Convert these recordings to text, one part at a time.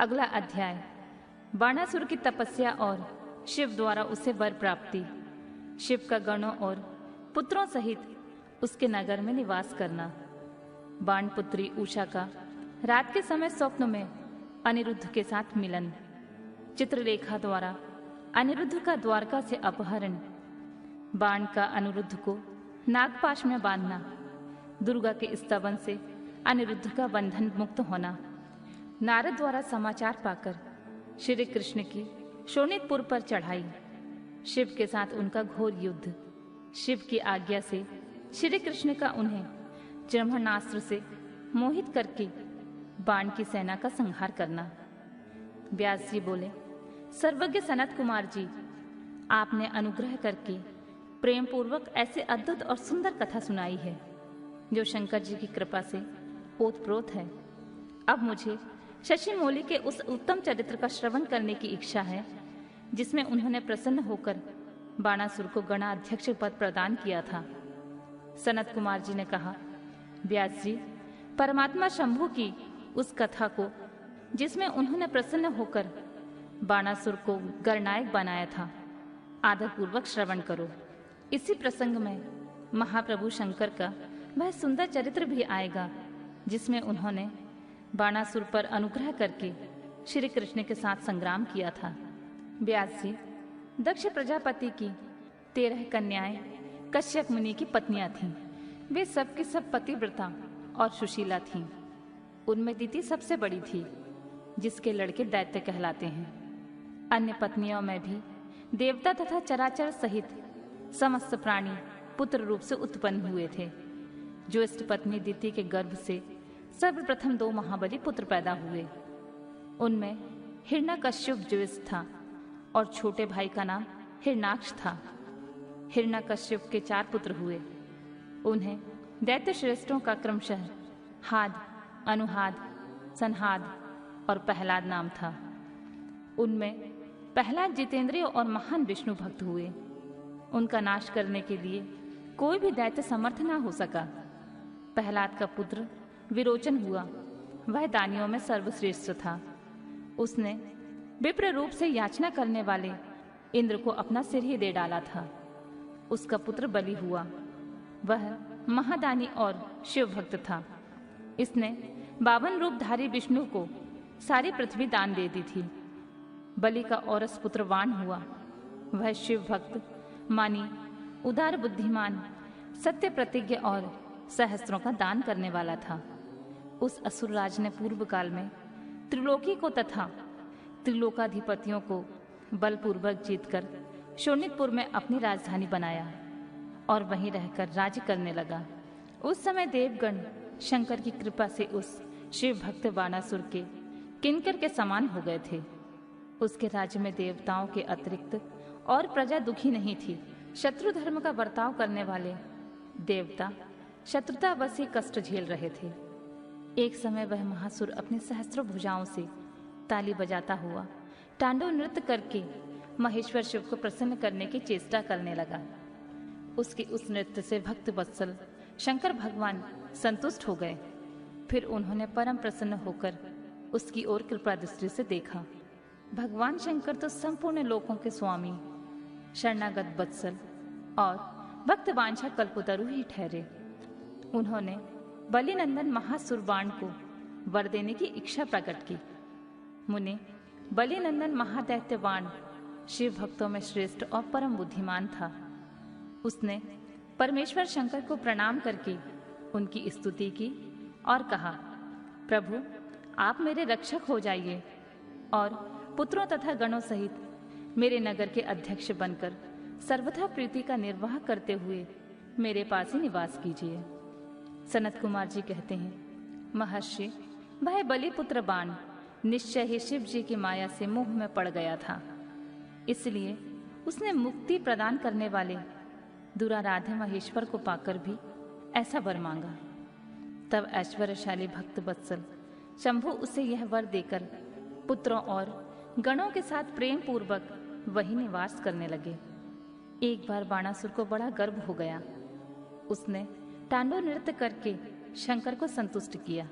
अगला अध्याय, बाणासुर की तपस्या और शिव द्वारा उसे वर प्राप्ति। शिव का गणों और पुत्रों सहित उसके नगर में निवास करना। बाण पुत्री उषा का रात के समय स्वप्न में अनिरुद्ध के साथ मिलन। चित्रलेखा द्वारा अनिरुद्ध का द्वारका से अपहरण। बाण का अनिरुद्ध को नागपाश में बांधना। दुर्गा के स्तवन से अनिरुद्ध का बंधन मुक्त होना। नारद द्वारा समाचार पाकर श्री कृष्ण की शोणितपुर पर चढ़ाई। शिव के साथ उनका घोर युद्ध। शिव की आज्ञा से श्री कृष्ण का उन्हें ब्रह्मणास्त्र से मोहित करके बाण की सेना का संहार करना। व्यास जी बोले, सर्वज्ञ सनत कुमार जी, आपने अनुग्रह करके प्रेम पूर्वक ऐसे अद्भुत और सुंदर कथा सुनाई है जो शंकर जी की कृपा से ओतप्रोत है। अब मुझे शशि मौली के उस उत्तम चरित्र का श्रवण करने की इच्छा है जिसमें उन्होंने प्रसन्न होकर बाणासुर को गणाध्यक्ष पद प्रदान किया था। सनत कुमार जी ने कहा, व्यास जी, परमात्मा शंभु की उस कथा को जिसमें उन्होंने प्रसन्न होकर बाणासुर को गणनायक बनाया था, आदरपूर्वक श्रवण करो। इसी प्रसंग में महाप्रभु शंकर का वह सुंदर चरित्र भी आएगा जिसमें उन्होंने बाणासुर पर अनुग्रह करके श्री कृष्ण के साथ संग्राम किया था। व्यास जी, दक्ष प्रजापति की 13 कन्याएं कश्यप मुनि की पत्नियां थीं। वे सबकी सब पतिव्रता और सुशीला थीं। उनमें दीति सबसे बड़ी थी, जिसके लड़के दैत्य कहलाते हैं। अन्य पत्नियों में भी देवता तथा चराचर सहित समस्त प्राणी पुत्र रूप से उत्पन्न हुए थे। ज्येष्ठ पत्नी दीति के गर्भ से सर्वप्रथम 2 महाबली पुत्र पैदा हुए। उनमें हिरण्यकश्यप ज्येष्ठ था और छोटे भाई का नाम हिरणाक्ष था। हिरण्यकश्यप के 4 पुत्र हुए। उन्हें दैत्य श्रेष्ठों का क्रमशः हाद, अनुहाद, संहाद और प्रहलाद नाम था। उनमें प्रहलाद जितेंद्रिय और महान विष्णु भक्त हुए। उनका नाश करने के लिए कोई भी दैत्य समर्थ ना हो सका। प्रहलाद का पुत्र विरोचन हुआ। वह दानियों में सर्वश्रेष्ठ था। उसने विप्र रूप से याचना करने वाले इंद्र को अपना सिर ही दे डाला था। उसका पुत्र बलि हुआ। वह महादानी और शिव भक्त था। इसने 52 रूपधारी विष्णु को सारी पृथ्वी दान दे दी थी। बलि का औरस पुत्र वाण हुआ। वह शिव भक्त, मानी, उदार बुद्धिमान, सत्य प्रतिज्ञ और सहस्त्रों का दान करने वाला था। उस असुरराज ने पूर्व काल में त्रिलोकी को तथा त्रिलोकाधिपतियों को बलपूर्वक जीतकर शोणितपुर में अपनी राजधानी बनाया और वहीं रहकर राज्य करने लगा। उस समय देवगण शंकर की कृपा से उस शिव भक्त बाणासुर के किंकर के समान हो गए थे। उसके राज्य में देवताओं के अतिरिक्त और प्रजा दुखी नहीं थी। शत्रु धर्म का बर्ताव करने वाले देवता शत्रुतावश ही कष्ट झेल रहे थे। एक समय वह महासुर अपनी सहस्त्र भुजाओं से ताली बजाता हुआ तांडव नृत्य करके महेश्वर शिव को प्रसन्न करने की चेष्टा करने लगा। उसके उस नृत्य से भक्त वत्सल शंकर भगवान संतुष्ट हो गए। फिर उन्होंने परम प्रसन्न होकर उसकी ओर कृपा दृष्टि से देखा। भगवान शंकर तो संपूर्ण लोकों के स्वामी, शरणागत वत्सल और भक्त वांछा कल्पतरु ही ठहरे। उन्होंने बलिनंदन महासुर बाण को वर देने की इच्छा प्रकट की। मुने, बलिनंदन महादैत्य बाण शिव भक्तों में श्रेष्ठ और परम बुद्धिमान था। उसने परमेश्वर शंकर को प्रणाम करके उनकी स्तुति की और कहा, प्रभु, आप मेरे रक्षक हो जाइए और पुत्रों तथा गणों सहित मेरे नगर के अध्यक्ष बनकर सर्वथा प्रीति का निर्वाह करते हुए मेरे पास ही निवास कीजिए। सनत कुमार जी कहते हैं, महर्षि, वह बलिपुत्र बाण निश्चय ही शिव जी की माया से मोह में पड़ गया था। इसलिए उसने मुक्ति प्रदान करने वाले दुराराध्य महेश्वर को पाकर भी ऐसा वर मांगा। तब ऐश्वर्यशाली भक्त वत्सल शंभु उसे यह वर देकर पुत्रों और गणों के साथ प्रेम पूर्वक वही निवास करने लगे। एक बार बाणासुर को बड़ा गर्व हो गया। उसने तांडव नृत्य करके शंकर को संतुष्ट किया।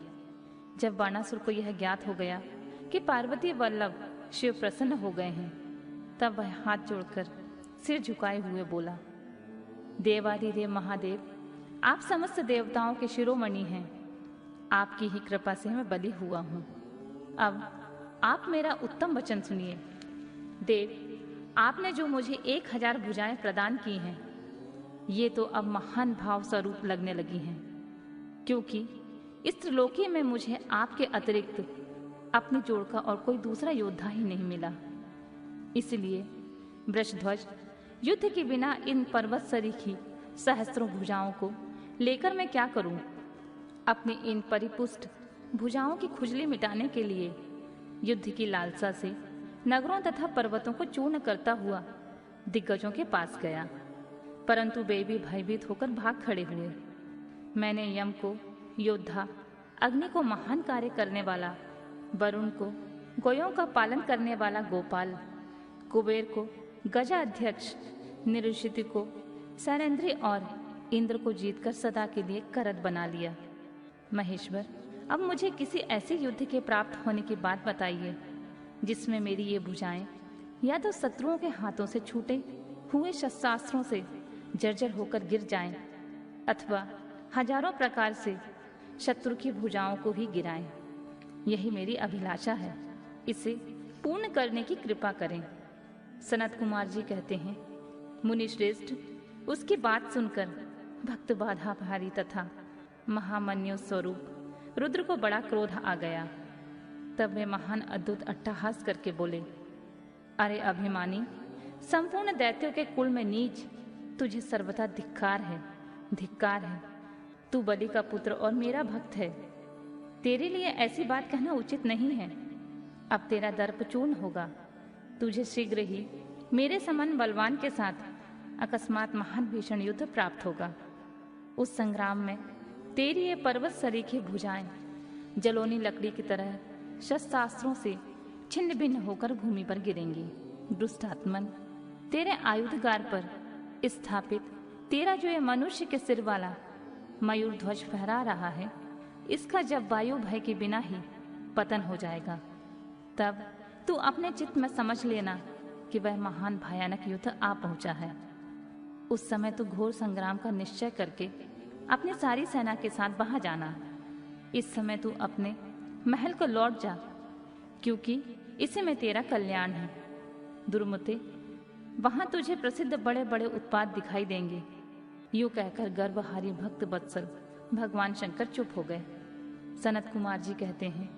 जब बाणासुर को यह ज्ञात हो गया कि पार्वती वल्लभ शिव प्रसन्न हो गए हैं। तब वह हाथ जोड़कर सिर झुकाए हुए बोला, देवाधिदेव महादेव, आप समस्त देवताओं के शिरोमणि हैं। आपकी ही कृपा से मैं बलि हुआ हूँ। अब आप मेरा उत्तम वचन सुनिए। देव, आपने जो मुझे 1000 भुजाएं प्रदान की हैं, ये तो अब महान भाव स्वरूप लगने लगी हैं, क्योंकि इस त्रिलोकी में मुझे आपके अतिरिक्त अपनी जोड़ का और कोई दूसरा योद्धा ही नहीं मिला। इसलिए वृषध्वज, युद्ध के बिना इन पर्वत सरीखी सहस्त्रों भुजाओं को लेकर मैं क्या करूं? अपनी इन परिपुष्ट भुजाओं की खुजली मिटाने के लिए युद्ध की लालसा से नगरों तथा पर्वतों को चूर्ण करता हुआ दिग्गजों के पास गया, परंतु वे भी भयभीत होकर भाग खड़े हुए। मैंने यम को योद्धा, अग्नि को महान कार्य करने वाला, वरुण को गोयों का पालन करने वाला गोपाल, कुबेर को गजाध्यक्ष, निरुषिति को सैनेन्द्री और इंद्र को जीतकर सदा के लिए करद बना लिया। महेश्वर, अब मुझे किसी ऐसे युद्ध के प्राप्त होने की बात बताइए जिसमें मेरी ये भुजाएं या तो शत्रुओं के हाथों से छूटे हुए शस्त्रास्त्रों से जर्जर होकर गिर जाएं, अथवा हजारों प्रकार से शत्रु की भुजाओं को ही गिराएं। यही मेरी अभिलाषा है, इसे पूर्ण करने की कृपा करें। सनत कुमार जी कहते हैं, मुनि श्रेष्ठ, उसकी बात सुनकर भक्त बाधा भारी तथा महामन्यु स्वरूप रुद्र को बड़ा क्रोध आ गया। तब वे महान अद्भुत अट्टहास करके बोले, अरे अभिमानी, संपूर्ण दैत्यों के कुल में नीच, तुझे सर्वथा धिक्कार है, धिक्कार है। तू बलि का पुत्र और मेरा भक्त है। तेरे लिए ऐसी बात कहना उचित नहीं है। अब तेरा दर्प चूर्ण होगा। तुझे शीघ्र ही मेरे समान बलवान के साथ अकस्मात महान भीषण युद्ध प्राप्त होगा। उस संग्राम में तेरी ये पर्वत सरीखी भुजाएं जलोनी लकड़ी की तरह शस्त्रास्त्रों से छिन्न भिन्न होकर भूमि पर गिरेंगी। दुष्टात्मन, तेरे आयुधगार पर स्थापित तेरा जो ये मनुष्य के सिर वाला मयूर ध्वज फहरा रहा है, इसका जब वायु भय के बिना ही पतन हो जाएगा, तब तू अपने चित्त में समझ लेना कि वह महान भयानक युद्ध आ पहुंचा है। उस समय तू घोर संग्राम का निश्चय करके अपनी सारी सेना के साथ वहां जाना। इस समय तू अपने महल को लौट जा, क्योंकि इसी में तेरा कल्याण है। दुर्मते, वहां तुझे प्रसिद्ध बड़े बड़े उत्पात दिखाई देंगे। यूं कहकर गर्वहारी भक्त वत्सल भगवान शंकर चुप हो गए। सनत कुमार जी कहते हैं,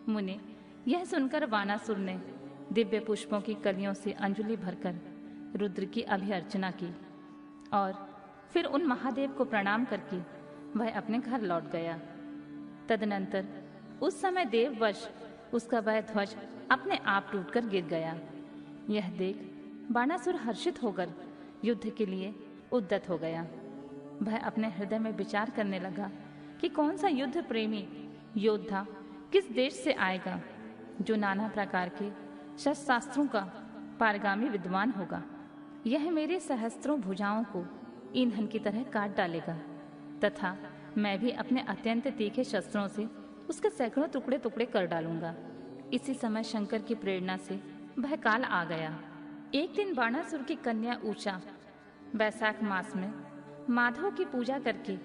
मुने, यह सुनकर वानासुर ने दिव्य पुष्पों की कलियों से अंजलि भरकर रुद्र की अभिअर्चना की और फिर उन महादेव को प्रणाम करके वह अपने घर लौट गया। तदनंतर उस समय देववश उसका वह ध्वज अपने आप टूटकर गिर गया। यह देख बाणासुर हर्षित होकर युद्ध के लिए उद्यत हो गया। वह अपने हृदय में विचार करने लगा कि कौन सा युद्ध प्रेमी योद्धा किस देश से आएगा जो नाना प्रकार के शस्त्रास्त्रों का पारगामी विद्वान होगा। यह मेरे सहस्त्रों भुजाओं को ईंधन की तरह काट डालेगा तथा मैं भी अपने अत्यंत तीखे शस्त्रों से उसके सैकड़ों टुकड़े टुकड़े कर डालूंगा। इसी समय शंकर की प्रेरणा से वह काल आ गया। एक दिन बाणासुर की कन्या ऊषा वैशाख मास में माधव की पूजा करके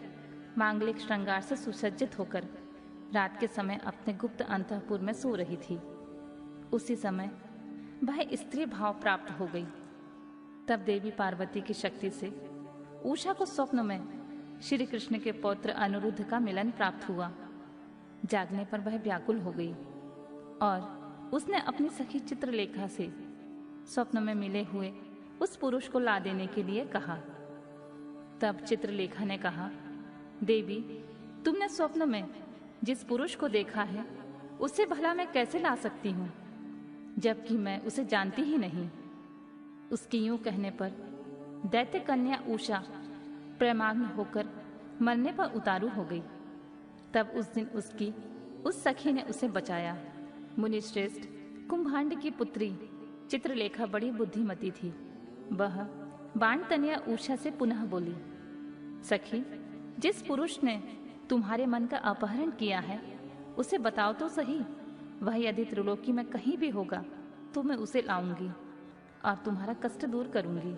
मांगलिक श्रृंगार से सुसज्जित होकर रात के समय अपने गुप्त अंतःपुर में सो रही थी। उसी समय वह स्त्री भाव प्राप्त हो गई। तब देवी पार्वती की शक्ति से उषा को स्वप्न में श्री कृष्ण के पौत्र अनिरुद्ध का मिलन प्राप्त हुआ। जागने पर वह व्याकुल हो गई और उसने अपनी सखी चित्रलेखा से स्वप्न में मिले हुए उस पुरुष को ला देने के लिए कहा। तब चित्रलेखा ने कहा, देवी, तुमने स्वप्न में जिस पुरुष को देखा है उसे भला मैं कैसे ला सकती हूँ, जबकि मैं उसे जानती ही नहीं। उसकी यूं कहने पर दैत्य कन्या उषा प्रेमाग्न होकर मरने पर उतारू हो गई। तब उस दिन उसकी उस सखी ने उसे बचाया। मुनि श्रेष्ठ, कुंभांड की पुत्री चित्रलेखा बड़ी बुद्धिमती थी। वह बाण तनया उषा से पुनः बोली, सखी, जिस पुरुष ने तुम्हारे मन का अपहरण किया है उसे बताओ तो सही, वह यदि त्रिलोकी में कहीं भी होगा तो मैं उसे लाऊंगी और तुम्हारा कष्ट दूर करूंगी।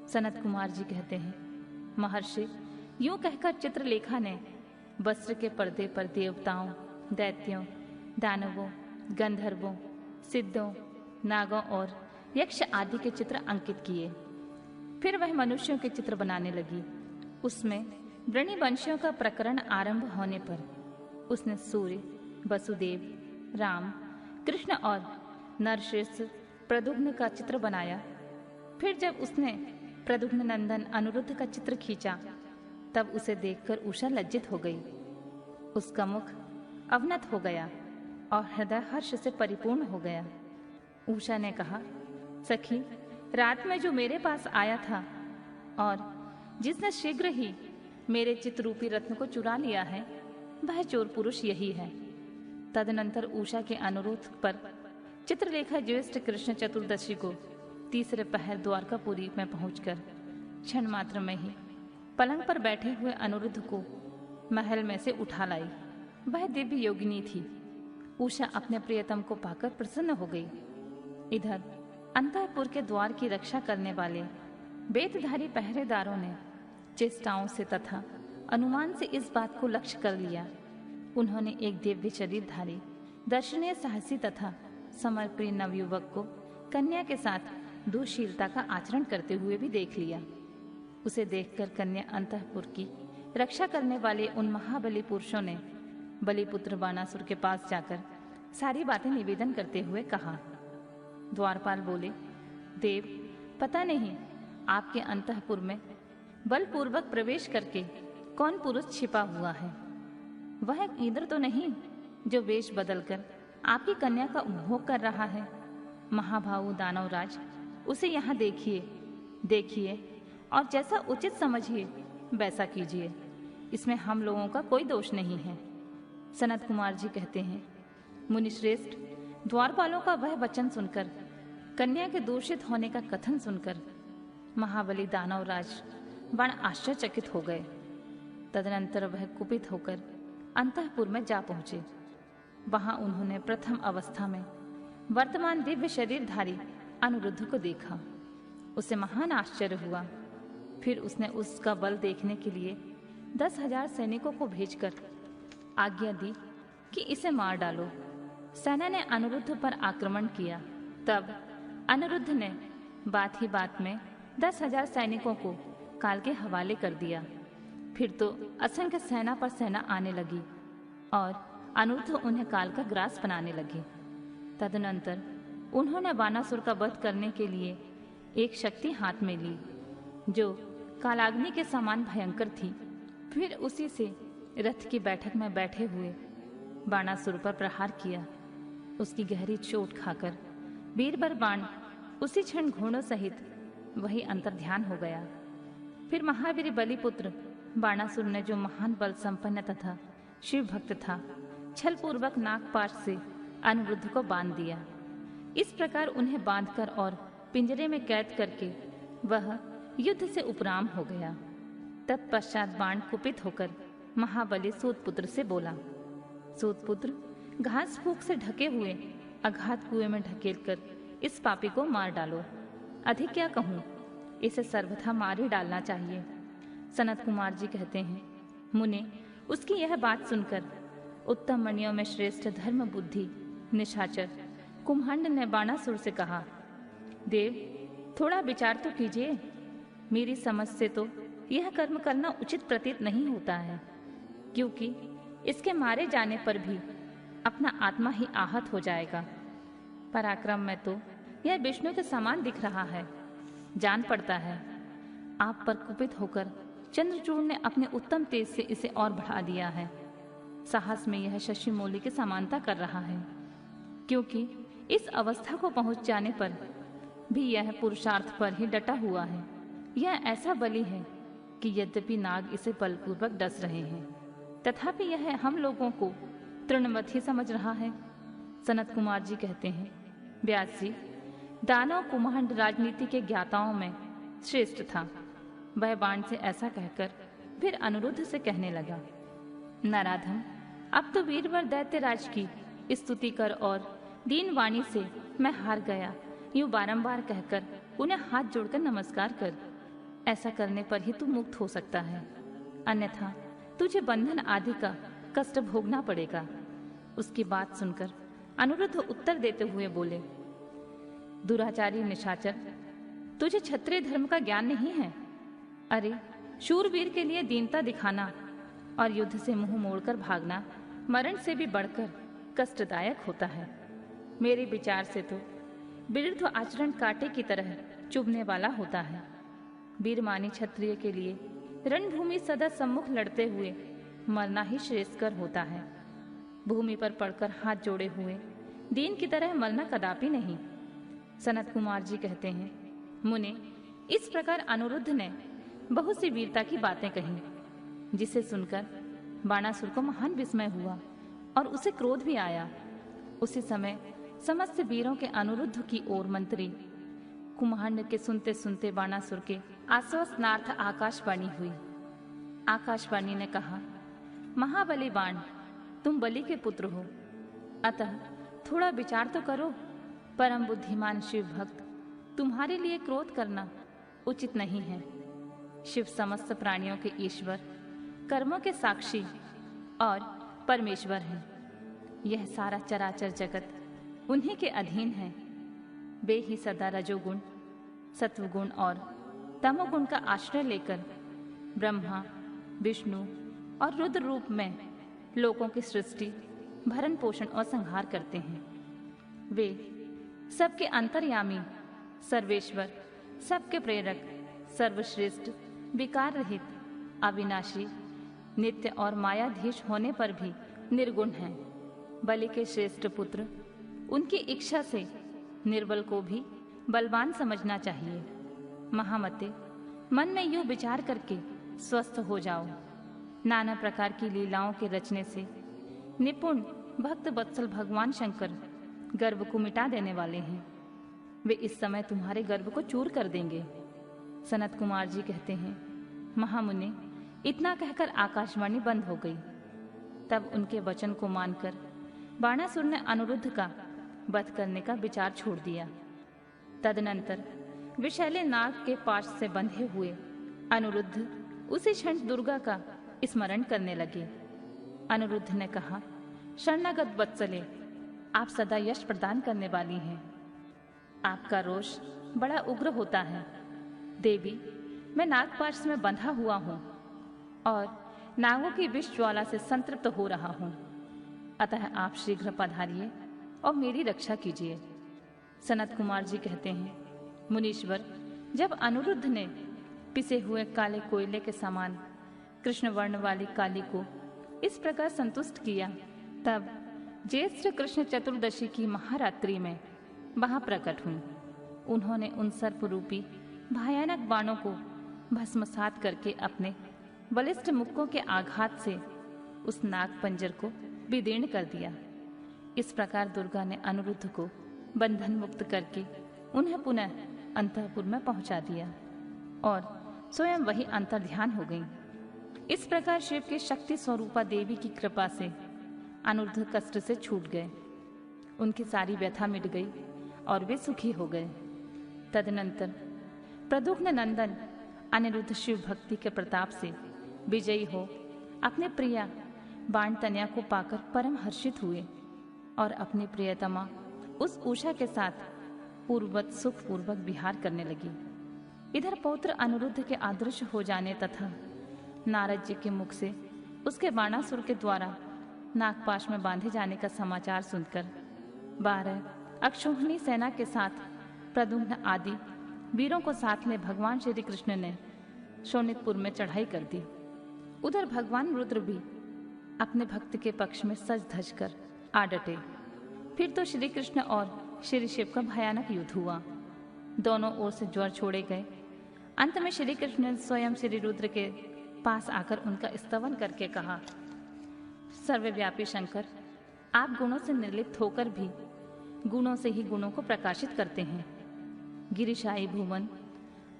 सनत कुमार जी कहते हैं, महर्षि, यूं कहकर चित्रलेखा ने वस्त्र के पर्दे पर देवताओं, दैत्यों, दानवों, गंधर्वों, सिद्धों, नागों और यक्ष आदि के चित्र अंकित किए। फिर वह मनुष्यों के चित्र बनाने लगी। उसमें वृणिवंशियों का प्रकरण आरंभ होने पर उसने सूर्य, वसुदेव, राम, कृष्ण और नरश्रेष्ठ प्रद्युम्न का चित्र बनाया। फिर जब उसने प्रद्युम्न नंदन अनिरुद्ध का चित्र खींचा तब उसे देखकर उषा लज्जित हो गई। उसका मुख अवनत हो गया और हृदय हर्ष से परिपूर्ण हो गया। उषा ने कहा, सखी, रात में जो मेरे पास आया था और जिसने शीघ्र ही मेरे चित्ररूपी रत्न को चुरा लिया है, वह चोर पुरुष यही है। तदनंतर उषा के अनुरोध पर चित्रलेखा ज्येष्ठ कृष्ण चतुर्दशी को तीसरे पहर द्वारकापुरी में पहुंचकर क्षण मात्र में ही पलंग पर बैठे हुए अनिरुद्ध को महल में से उठा लाई। वह दिव्य योगिनी थी। उषा अपने प्रियतम को पाकर प्रसन्न हो गई। इधर अंतःपुर के द्वार की रक्षा करने वाले बेतधारी पहरेदारों ने चेष्टाओं से तथा अनुमान से इस बात को लक्ष्य कर लिया। उन्होंने एक दिव्य शरीरधारी, दर्शनीय, साहसी तथा समर्प्रिय नवयुवक को कन्या के साथ दुशीलता का आचरण करते हुए भी देख लिया। उसे देखकर कन्या अंतःपुर की रक्षा करने वाले उन महाबली पुरुषों ने बलिपुत्र बाणासुर के पास जाकर सारी बातें निवेदन करते हुए कहा। द्वारपाल बोले, देव, पता नहीं आपके अंतःपुर में बलपूर्वक प्रवेश करके कौन पुरुष छिपा हुआ है। वह इंद्र तो नहीं जो वेश बदलकर आपकी कन्या का उपभोग कर रहा है। महाभाऊ दानवराज, उसे यहाँ देखिए और जैसा उचित समझिए वैसा कीजिए। इसमें हम लोगों का कोई दोष नहीं है। सनत कुमार जी कहते हैं, मुनिश्रेष्ठ, द्वारपालों का वह वचन सुनकर, कन्या के दूषित होने का कथन सुनकर महाबली दानवराज बड़ आश्चर्यचकित हो गए। तदनंतर वह कुपित होकर अंतःपुर में जा पहुंचे। वहां उन्होंने प्रथम अवस्था में वर्तमान दिव्य शरीरधारी अनिरुद्ध को देखा। उसे महान आश्चर्य हुआ। फिर उसने उसका बल देखने के लिए 10,000 सैनिकों को भेजकर आज्ञा दी कि इसे मार डालो। सेना ने अनिरुद्ध पर आक्रमण किया। तब अनिरुद्ध ने बात ही बात में 10,000 सैनिकों को काल के हवाले कर दिया। फिर तो असंख्य सेना पर सेना आने लगी और अनिरुद्ध उन्हें काल का ग्रास बनाने लगे। तदनंतर उन्होंने बाणासुर का वध करने के लिए एक शक्ति हाथ में ली जो कालाग्नि के समान भयंकर थी। फिर उसी से रथ की बैठक में बैठे हुए बाणासुर पर प्रहार किया। उसकी गहरी चोट खाकर वीरबर बाण उसी क्षण घोड़ों सहित वही अंतर्ध्यान हो गया। फिर महावीर बलिपुत्र बाणासुर ने, जो महान बल संपन्न तथा शिव भक्त था, छलपूर्वक नागपाश से अनिरुद्ध को बांध दिया। इस प्रकार उन्हें बांधकर और पिंजरे में कैद करके वह युद्ध से उपराम हो गया। तत्पश्चात बाण कुपित होकर महाबली सूतपुत्र से बोला, सूतपुत्र, घास फूक से ढके हुए अगाध कुएं में ढकेलकर इस पापी को मार डालो। अधिक क्या कहूँ, इसे सर्वथा मार ही डालना चाहिए। सनत कुमार जी कहते हैं, मुने, उसकी यह बात सुनकर उत्तम मणियों में श्रेष्ठ धर्म बुद्धि निशाचर कुम्हांड ने बाणासुर से कहा, देव, थोड़ा विचार तो कीजिए। मेरी समझ से तो यह कर्म करना उचित प्रतीत नहीं होता है, क्योंकि इसके मारे जाने पर भी अपना आत्मा ही आहत हो जाएगा। पराक्रम में तो यह विष्णु के समान दिख रहा है। जान पड़ता है आप पर कुपित होकर चंद्रचूड़ ने अपने उत्तम तेज से इसे और बढ़ा दिया है। साहस में यह शशि मौली की समानता कर रहा है, क्योंकि इस अवस्था को पहुंच जाने पर भी यह पुरुषार्थ पर ही डटा हुआ है। यह ऐसा बली है कि यद्यपि नाग इसे बलपूर्वक डस रहे हैं, तथापि यह हम लोगों को तृणवत ही समझ रहा है। सनत कुमार जी कहते हैं, व्यास जी, दानव कुम्हांड राजनीति के ज्ञाताओं में श्रेष्ठ था। वह बाण से ऐसा कहकर फिर अनिरुद्ध से कहने लगा, नराधम, अब तो वीरवर दैत्यराज की स्तुति कर और दीन वाणी से मैं हार गया, यूं बारंबार कहकर उन्हें हाथ जोड़कर नमस्कार कर। ऐसा करने पर ही तू मुक्त हो सकता है, अन्यथा तुझे बंधन आदि का कष्ट भोगना पड़ेगा। उसकी बात सुनकर अनिरुद्ध उत्तर देते हुए बोले, दुराचारी निशाचर, तुझे क्षत्रिय धर्म का ज्ञान नहीं है। अरे, शूरवीर के लिए दीनता दिखाना और युद्ध से मुंह मोड़कर भागना मरण से भी बढ़कर कष्टदायक होता है। मेरे विचार से तो विरुद्ध आचरण कांटे की तरह चुभने वाला होता है। वीरमानी क्षत्रिय के लिए रणभूमि सदा सम्मुख लड़ते हुए मरना ही श्रेयस्कर होता है। भूमि पर पड़कर हाथ जोड़े हुए दीन की तरह मरना कदापि नहीं। सनत कुमार जी कहते हैं, मुने, इस प्रकार अनिरुद्ध ने बहुत सी वीरता की बातें कही, जिसे सुनकर बाणासुर को महान विस्मय हुआ और उसे क्रोध भी आया। उसी समय समस्त वीरों के अनिरुद्ध की ओर मंत्री कुम्हांड के सुनते सुनते बाणासुर के आश्वासनार्थ आकाशवाणी हुई। आकाशवाणी ने कहा, महाबली बाण, तुम बलि के पुत्र हो, अतः थोड़ा विचार तो करो। परम बुद्धिमान शिव भक्त, तुम्हारे लिए क्रोध करना उचित नहीं है। शिव समस्त प्राणियों के ईश्वर, कर्मों के साक्षी और परमेश्वर हैं। यह सारा चराचर जगत उन्हीं के अधीन है। वे ही सदा रजोगुण, सत्वगुण और तमोगुण का आश्रय लेकर ब्रह्मा, विष्णु और रुद्र रूप में लोगों की सृष्टि, भरण पोषण और संहार करते हैं। वे सबके अंतर्यामी, सर्वेश्वर, सबके प्रेरक, सर्वश्रेष्ठ, विकार रहित, अविनाशी, नित्य और मायाधीश होने पर भी निर्गुण हैं। बलि के श्रेष्ठ पुत्र, उनकी इच्छा से निर्बल को भी बलवान समझना चाहिए। महामते, मन में यूं विचार करके स्वस्थ हो जाओ। नाना प्रकार की लीलाओं के रचने से निपुण भक्त वत्सल भगवान शंकर गर्व को मिटा देने वाले हैं। वे इस समय तुम्हारे गर्व को चूर कर देंगे। सनत कुमार जी कहते हैं, महामुनि, इतना कहकर आकाशवाणी बंद हो गई। तब उनके वचन को मानकर बाणासुर ने अनिरुद्ध का वध करने का विचार छोड़ दिया। तदनंतर विषैले नाग के पाश से बंधे हुए अनिरुद्ध उसी क्षण दुर्गा का स्मरण करने लगे। अनिरुद्ध ने कहा, शरणागत वत्सले, आप सदा यश प्रदान करने वाली हैं। आपका रोष बड़ा उग्र होता है। देवी, मैं नागपाश में बंधा हुआ हूँ और नागों की विष ज्वाला से संतृप्त हो रहा हूँ, अतः आप शीघ्र पधारिए और मेरी रक्षा कीजिए। सनत कुमार जी कहते हैं, मुनीश्वर, जब अनिरुद्ध ने पिसे हुए काले कोयले के समान कृष्ण वर्ण वाली काली को इस प्रकार संतुष्ट किया, तब ज्येष्ठ कृष्ण चतुर्दशी की महारात्रि में वहां प्रकट हुई। उन्होंने उन सर्परूपी भयानक बाणों को भस्मसात करके अपने बलिष्ठ मुक्कों के आघात से उस नाग पंजर को विदीर्ण कर दिया। इस प्रकार दुर्गा ने अनिरुद्ध को बंधन मुक्त करके उन्हें पुनः अंतःपुर में पहुंचा दिया और स्वयं वही अंतर्ध्यान हो गई। इस प्रकार शिव के शक्ति स्वरूपा देवी की कृपा से अनिरुद्ध कष्ट से छूट गए। उनकी सारी व्यथा मिट गई और वे सुखी हो गए। तदनंतर प्रद्युम्न नंदन अनिरुद्ध शिव भक्ति के प्रताप से विजयी हो अपने प्रिया बाणतन्या को पाकर परम हर्षित हुए और अपनी प्रियतमा उस उषा के साथ पूर्ववत सुखपूर्वक विहार करने लगी। इधर पौत्र अनिरुद्ध के अदृश्य हो जाने तथा नारद जी के मुख से उसके बाणासुर के द्वारा नागपाश में बांधे जाने का समाचार सुनकर 12 अक्षौहिणी सेना के साथ प्रद्युम्न आदि वीरों को साथ में भगवान श्री कृष्ण ने शोणितपुर में चढ़ाई कर दी। उधर भगवान रुद्र भी अपने भक्त के पक्ष में सज धज कर आ डटे। फिर तो श्री कृष्ण और श्री शिव का भयानक युद्ध हुआ। दोनों ओर से ज्वर छोड़े गए। अंत में श्री कृष्ण ने स्वयं श्री रुद्र के पास आकर उनका स्तवन करके कहा, सर्वव्यापी शंकर, आप गुणों से निर्लिप्त होकर भी गुणों से ही गुणों को प्रकाशित करते हैं। गिरिशाई भुवन,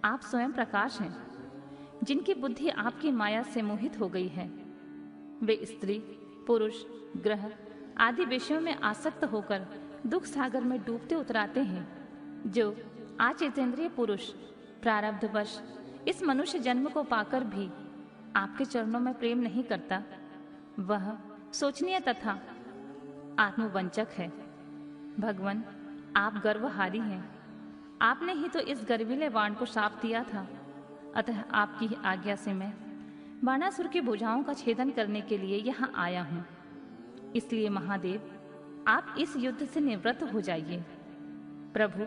आप स्वयं प्रकाश हैं। जिनकी बुद्धि आपकी माया से मोहित हो गई है, वे स्त्री, पुरुष, ग्रह आदि विषयों में आसक्त होकर दुख सागर में डूबते उतराते हैं। जो अचेतेंद्रिय पुरुष प्रारब्धवश इस मनुष्य जन्म को पाकर भी आपके चरणों में प्रेम नहीं करता, वह शोचनीय तथा आत्मवंचक है। भगवान, आप गर्वहारी हैं। आपने ही तो इस गर्वीले बाण को शाप दिया था, अतः आपकी ही आज्ञा से मैं बाणासुर की भुजाओं का छेदन करने के लिए यहाँ आया हूँ। इसलिए महादेव, आप इस युद्ध से निवृत्त हो जाइए। प्रभु,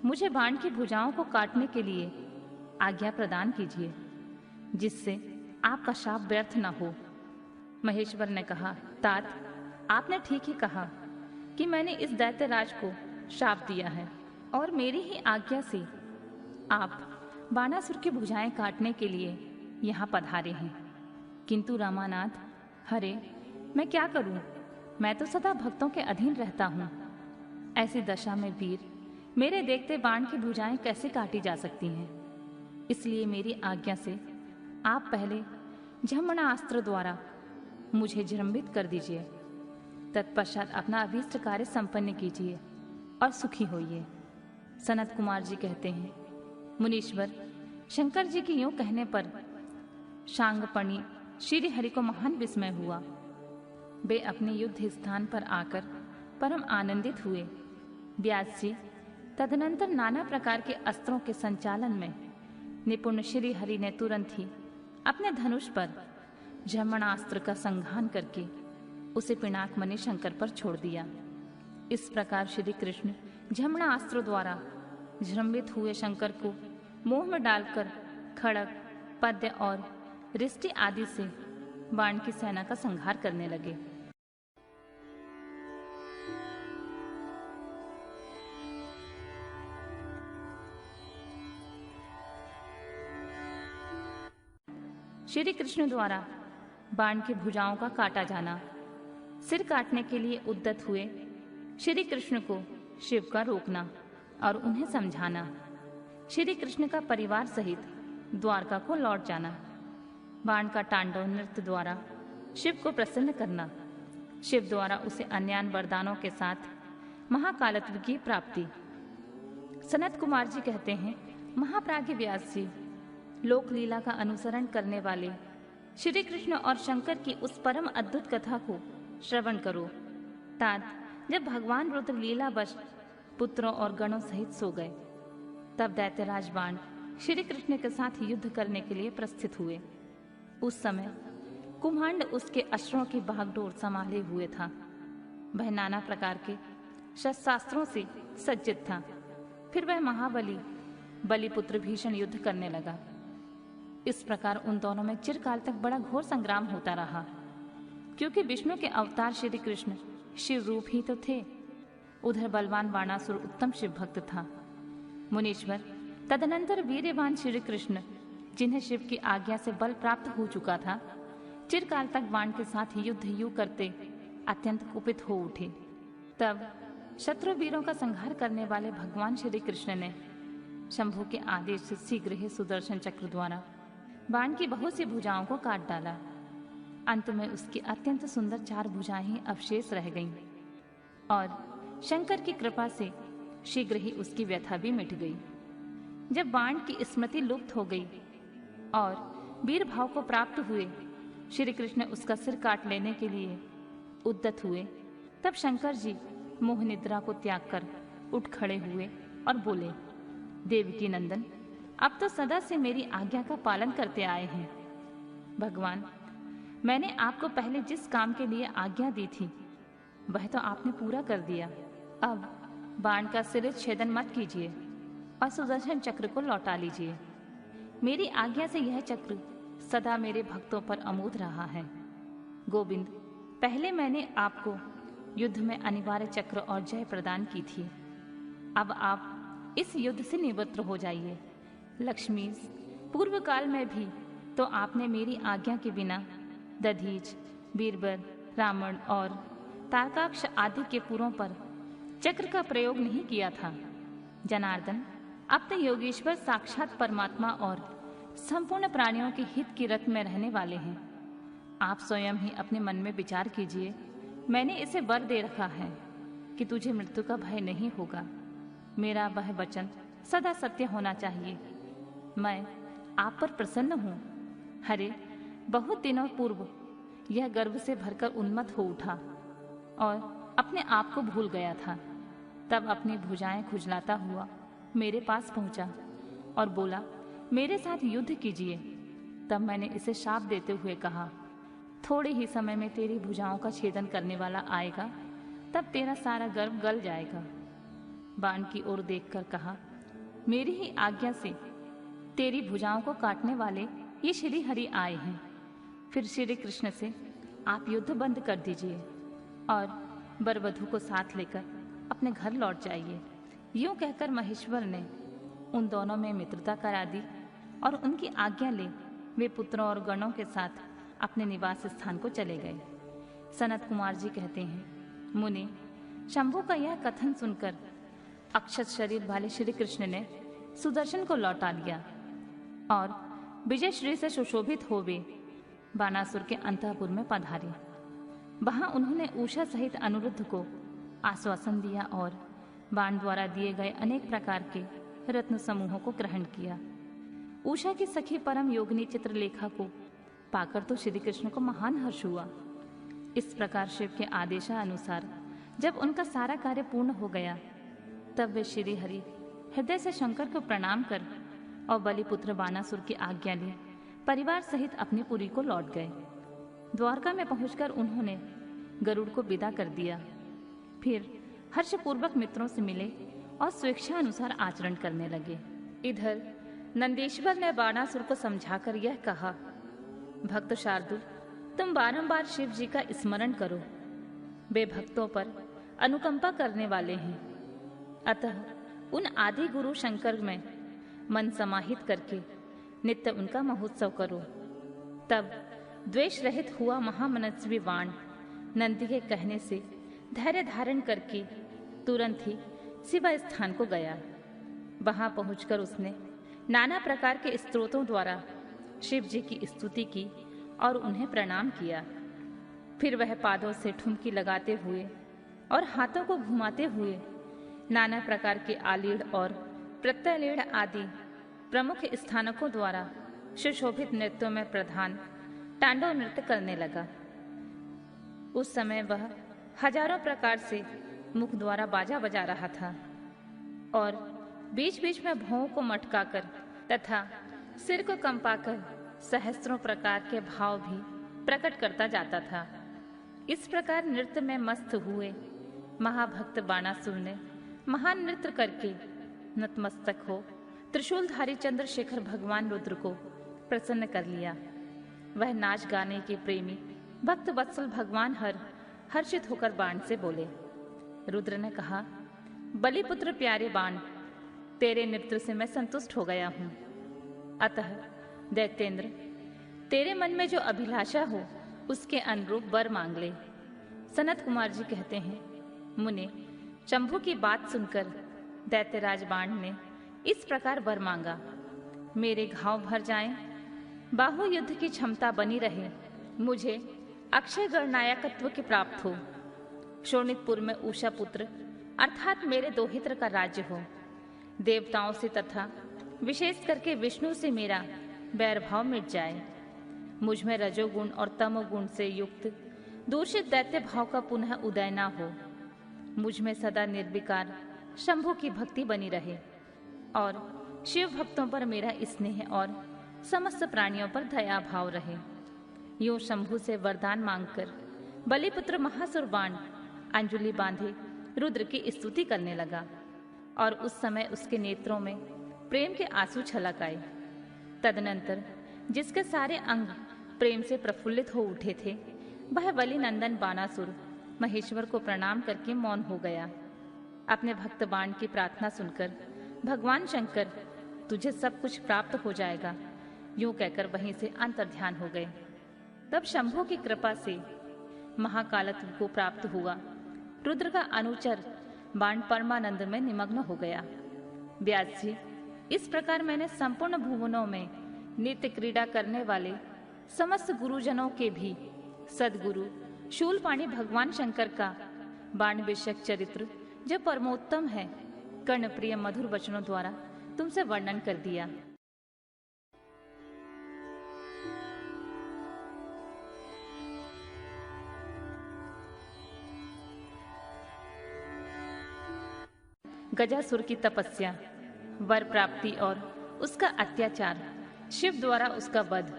मुझे बाण की भुजाओं को काटने के लिए आज्ञा प्रदान कीजिए, जिससे आपका शाप व्यर्थ न हो। महेश्वर ने कहा, तात, आपने ठीक ही कहा कि मैंने इस दैत्यराज को शाप दिया है और मेरी ही आज्ञा से आप बाणासुर की भुजाएं काटने के लिए यहाँ पधारे हैं। किंतु रामानाथ, हरे, मैं क्या करूं? मैं तो सदा भक्तों के अधीन रहता हूँ। ऐसी दशा में वीर, मेरे देखते बाण की भुजाएं कैसे काटी जा सकती हैं? इसलिए मेरी आज्ञा से आप पहले झमणास्त्र द्वारा मुझे जृंभित कर दीजिए, तत्पश्चात अपना अभीष्ट कार्य संपन्न कीजिए और सुखी होइए। सनत कुमार जी कहते हैं, मुनीश्वर, शंकर जी के यूं कहने पर शांगपणि श्री हरि को महान विस्मय हुआ। वे अपने युद्ध स्थान पर आकर परम आनंदित हुए। व्यास जी तदनंतर नाना प्रकार के अस्त्रों के संचालन में निपुण श्री हरि ने तुरंत ही अपने धनुष पर झमणास्त्र का संघान करके उसे पिनाक मणि शंकर पर छोड़ दिया। इस प्रकार श्री कृष्ण झमणास्त्र द्वारा जृंभित हुए शंकर को मोह में डालकर खड़ग, पद्य और रिष्टि आदि से बाण की सेना का संहार करने लगे। श्री कृष्ण द्वारा बाण की भुजाओं का काटा जाना। सिर काटने के लिए उद्यत हुए श्री कृष्ण को शिव का रोकना और उन्हें समझाना। श्री कृष्ण का परिवार सहित द्वारका को लौट जाना। बाण का तांडव नृत्य द्वारा शिव को प्रसन्न करना। शिव द्वारा उसे अन्यान वरदानों के साथ महाकालत्व की प्राप्ति। सनत कुमार जी कहते हैं, महाप्राज्ञ व्यास जी, लोक लीला का अनुसरण करने वाले श्री कृष्ण और शंकर की उस परम अद्भुत कथा को श्रवण करो। तात, जब भगवान रुद्र लीलावश पुत्रों और गणों सहित सो गए, तब दैत्यराज बाण श्री कृष्ण के साथ युद्ध करने के लिए प्रस्थित हुए। उस समय कुम्हांड उसके अश्रों की बागडोर संभाले हुए था। वह नाना प्रकार के शस्त्रास्त्रों से सज्जित था। फिर वह महाबली बलिपुत्र भीषण युद्ध करने लगा। इस प्रकार उन दोनों में चिरकाल तक बड़ा घोर संग्राम होता रहा, क्योंकि विष्णु के अवतार श्री कृष्ण शिव रूप ही तो थे। उधर बलवान बाणासुर उत्तम शिव भक्त था। मुनीश्वर, तदनंतर वीर्यवान श्री कृष्ण, जिन्हें शिव की आज्ञा से बल प्राप्त हो चुका था, चिरकाल तक बाण के साथ युद्ध यू करते अत्यंत कुपित हो उठे। तब शत्रु वीरों का संहार करने वाले भगवान श्री कृष्ण ने शंभु के आदेश से शीघ्र ही सुदर्शन चक्र द्वारा बाण की बहुत सी भुजाओं को काट डाला। अंत में उसकी अत्यंत सुंदर 4 भुजाएं ही अवशेष रह गईं और शंकर की कृपा से शीघ्र ही उसकी व्यथा भी मिट गई। जब बाण की स्मृति लुप्त हो गई और वीर भाव को प्राप्त हुए श्री कृष्ण उसका सिर काट लेने के लिए उद्यत हुए, तब शंकर जी मोह निद्रा को त्याग कर उठ खड़े हुए और बोले, देवकी नंदन, अब तो सदा से मेरी आज्ञा का पालन करते आए हैं। भगवान, मैंने आपको पहले जिस काम के लिए आज्ञा दी थी वह तो आपने पूरा कर दिया। अब बाण का सिर छेदन मत कीजिए और सुदर्शन चक्र को लौटा लीजिए। मेरी आज्ञा से यह चक्र सदा मेरे भक्तों पर अमोद रहा है। गोविंद, पहले मैंने आपको युद्ध में अनिवार्य चक्र और जय प्रदान की थी। अब आप इस युद्ध से निवृत्त हो जाइए। लक्ष्मी, पूर्व काल में भी तो आपने मेरी आज्ञा के बिना दधीच, बीरबल, रावण और तारकाक्ष आदि के पुरों पर चक्र का प्रयोग नहीं किया था। जनार्दन, अपने योगेश्वर साक्षात परमात्मा और संपूर्ण प्राणियों के हित की रत में रहने वाले हैं। आप स्वयं ही अपने मन में विचार कीजिए मैंने इसे वर दे रखा है कि तुझे मृत्यु का भय नहीं होगा। मेरा वह वचन सदा सत्य होना चाहिए। मैं आप पर प्रसन्न हूँ। अरे, बहुत दिनों पूर्व यह गर्व से भरकर उन्मत्त हो उठा और अपने आप को भूल गया था। तब अपनी भुजाएं खुजलाता हुआ मेरे पास पहुंचा और बोला, मेरे साथ युद्ध कीजिए। तब मैंने इसे शाप देते हुए कहा, थोड़े ही समय में तेरी भुजाओं का छेदन करने वाला आएगा, तब तेरा सारा गर्व गल जाएगा। बाण की ओर देखकर कहा, मेरी ही आज्ञा से तेरी भुजाओं को काटने वाले ये श्री हरि आए हैं। फिर श्री कृष्ण से आप युद्ध बंद कर दीजिए और वरवधु को साथ लेकर अपने घर लौट जाइए। यूं कहकर महेश्वर ने उन दोनों में मित्रता करा दी और उनकी आज्ञा ले वे पुत्रों और गणों के साथ अपने निवास स्थान को चले गए। सनत कुमार जी कहते हैं, मुनि, शंभु का यह कथन सुनकर अक्षत शरीर वाले श्री कृष्ण ने सुदर्शन को लौटा लिया और विजय श्री से सुशोभित हो वे बानासुर के अंतःपुर में पधारे। वहां उन्होंने उषा सहित अनिरुद्ध को आश्वासन दिया और बाण द्वारा दिए गए अनेक प्रकार के रत्न समूहों को ग्रहण किया। उषा की सखी परम योगिनी चित्रलेखा को पाकर तो श्री कृष्ण को महान हर्ष हुआ। इस प्रकार शिव के आदेशानुसार जब उनका सारा कार्य पूर्ण हो गया, तब वे श्री हरि हृदय से शंकर को प्रणाम कर और बलिपुत्र बानासुर की आज्ञा ली परिवार सहित अपनी पुरी को लौट गए। द्वारका में पहुंचकर उन्होंने गरुड़ को विदा कर दिया। फिर हर्षपूर्वक मित्रों से मिले और स्वेच्छा अनुसार आचरण करने लगे। इधर नंदीश्वर ने बाणासुर को समझाकर यह कहा, भक्त शार्दुल, तुम बारंबार शिव जी का स्मरण करो। वे भक्तों पर अनुकंपा करने वाले हैं। अतः उन आदि गुरु शंकर में मन समाहित करके नित्य उनका महोत्सव करो। तब द्वेष रहित हुआ महामनस्वी बाण नंदी के कहने से धैर्य धारण करके तुरंत ही शिवा स्थान को गया। वहां पहुंचकर उसने नाना प्रकार के स्तोत्रों द्वारा शिव जी की स्तुति की और उन्हें प्रणाम किया। फिर वह पादों से ठुमकी लगाते हुए और हाथों को घुमाते हुए नाना प्रकार के आलीढ़ और प्रत्यलीढ़ आदि प्रमुख स्थानकों द्वारा सुशोभित नृत्यों में प्रधान तांडव नृत्य करने लगा। उस समय वह हजारों प्रकार से मुख द्वारा बाजा बजा रहा था और बीच बीच में भौं को मटकाकर तथा सिर को कंपाकर सहस्त्रों प्रकार के भाव भी प्रकट करता जाता था। इस प्रकार नृत्य में मस्त हुए महाभक्त बाणासुर ने महान नृत्य करके नतमस्तक हो त्रिशूलधारी चंद्रशेखर भगवान रुद्र को प्रसन्न कर लिया। वह नाच गाने के प्रेमी भक्त वत्सल भगवान हर्षित होकर बाण से बोले। रुद्र ने कहा, बलिपुत्र प्यारे बाण, तेरे नृत्य से मैं संतुष्ट हो गया हूं। अतः दैत्येंद्र, तेरे मन में जो अभिलाषा हो उसके अनुरूप वर मांग ले। सनत कुमार जी कहते हैं, मुने, शंभु की बात सुनकर दैत्यराज बाण ने इस प्रकार वर मांगा, मेरे घाव भर जाएं, बाहु युद्ध की क्षमता बनी रहे, मुझे अक्षय गणनायकत्व की प्राप्त हो, शोणितपुर में उषा पुत्र अर्थात मेरे दोहित्र का राज्य हो, देवताओं से तथा विशेष करके विष्णु से मेरा वैरभाव मिट जाए, मुझ में रजोगुण और तमोगुण से युक्त दूषित दैत्य भाव का पुनः उदय न हो, मुझ में सदा निर्विकार शंभु की भक्ति बनी रहे और शिव भक्तों पर मेरा स्नेह और समस्त प्राणियों पर दया भाव रहे। यूं शंभु से वरदान मांगकर बलिपुत्र महासुर बाण अंजलि बांधे रुद्र की स्तुति करने लगा और उस समय उसके नेत्रों में प्रेम के आंसू छलक आए। तदनंतर जिसके सारे अंग प्रेम से प्रफुल्लित हो उठे थे, वह बलि नंदन बाणासुर महेश्वर को प्रणाम करके मौन हो गया। अपने भक्त बाण की प्रार्थना सुनकर भगवान शंकर, तुझे सब कुछ प्राप्त हो जाएगा, यूं कहकर वहीं से अंतर्ध्यान हो गए। तब शंभु की कृपा से महाकालत्व को प्राप्त हुआ। रुद्र का अनुचर बाण परमानंद में निमग्न हो गया। व्यास जी, इस प्रकार मैंने संपूर्ण भुवनों में नित्य क्रीड़ा करने वाले समस्त गुरुजनों के भी सदगुरु शूलपाणी भगवान शंकर का बाण विषयक चरित्र जो परमोत्तम है, कर्णप्रिय मधुर वचनों द्वारा तुमसे वर्णन कर दिया। गजासुर की तपस्या, वर प्राप्ति और उसका अत्याचार, शिव द्वारा उसका वध,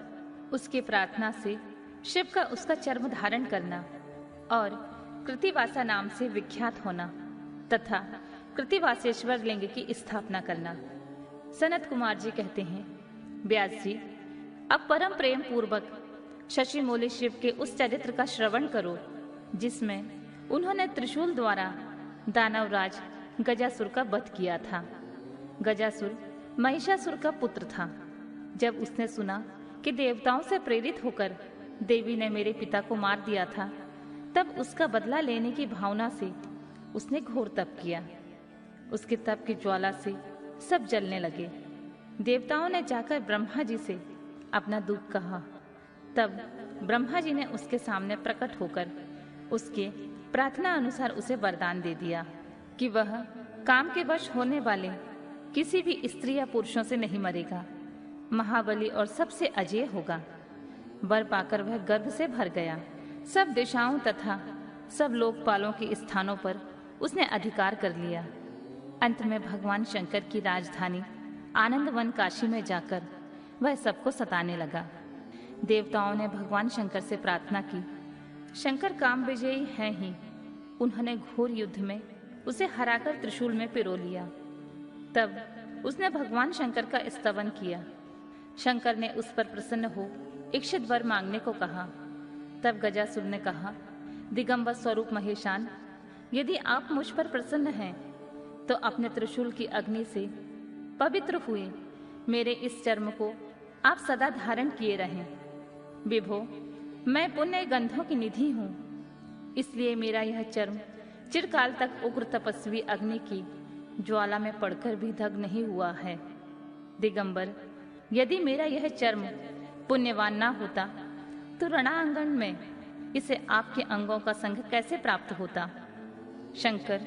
उसकी प्रार्थना से शिव का उसका चर्म धारण करना और कृतिवासा नाम से विख्यात होना तथा कृतिवासेश्वर लिंग की स्थापना करना। सनत कुमार जी कहते हैं, व्यास जी, अब परम प्रेम पूर्वक शशिमौली शिव के उस चरित्र का श्रवण करो जिसमें उन्होंने त्रिशूल द्वारा दानवराज गजासुर का वध किया था। गजासुर महिषासुर का पुत्र था। जब उसने सुना कि देवताओं से प्रेरित होकर देवी ने मेरे पिता को मार दिया था, तब उसका बदला लेने की भावना से उसने घोर तप किया। उसके तप की ज्वाला से सब जलने लगे। देवताओं ने जाकर ब्रह्मा जी से अपना दुख कहा। तब ब्रह्मा जी ने उसके सामने प्रकट होकर उसके प्रार्थना अनुसार उसे वरदान दे दिया कि वह काम के वश होने वाले किसी भी स्त्री या पुरुषों से नहीं मरेगा, महाबली और सबसे अजेय होगा। वर पाकर वह गर्व से भर गया। सब दिशाओं तथा सब लोकपालों के स्थानों पर उसने अधिकार कर लिया। अंत में भगवान शंकर की राजधानी आनंदवन काशी में जाकर वह सबको सताने लगा। देवताओं ने भगवान शंकर से प्रार्थना की। शंकर काम विजयी हैं ही। उन्होंने घोर युद्ध में उसे हराकर त्रिशूल में पिरो लिया। तब उसने भगवान शंकर का स्तवन किया। शंकर ने उस पर प्रसन्न हो इच्छित वर मांगने को कहा। तब गजासुर ने कहा, दिगंबर स्वरूप महेशान, यदि आप मुझ पर प्रसन्न हैं तो अपने त्रिशूल की अग्नि से पवित्र हुए मेरे इस चर्म को आप सदा धारण किए रहें। विभो, मैं पुण्य गंधों की निधि हूँ, इसलिए मेरा यह चर्म चिरकाल तक उग्र तपस्वी अग्नि की ज्वाला में पड़कर भी दग्ध नहीं हुआ है। दिगंबर, यदि मेरा यह चर्म पुण्यवान ना होता तो रणांगण में इसे आपके अंगों का संग कैसे प्राप्त होता। शंकर,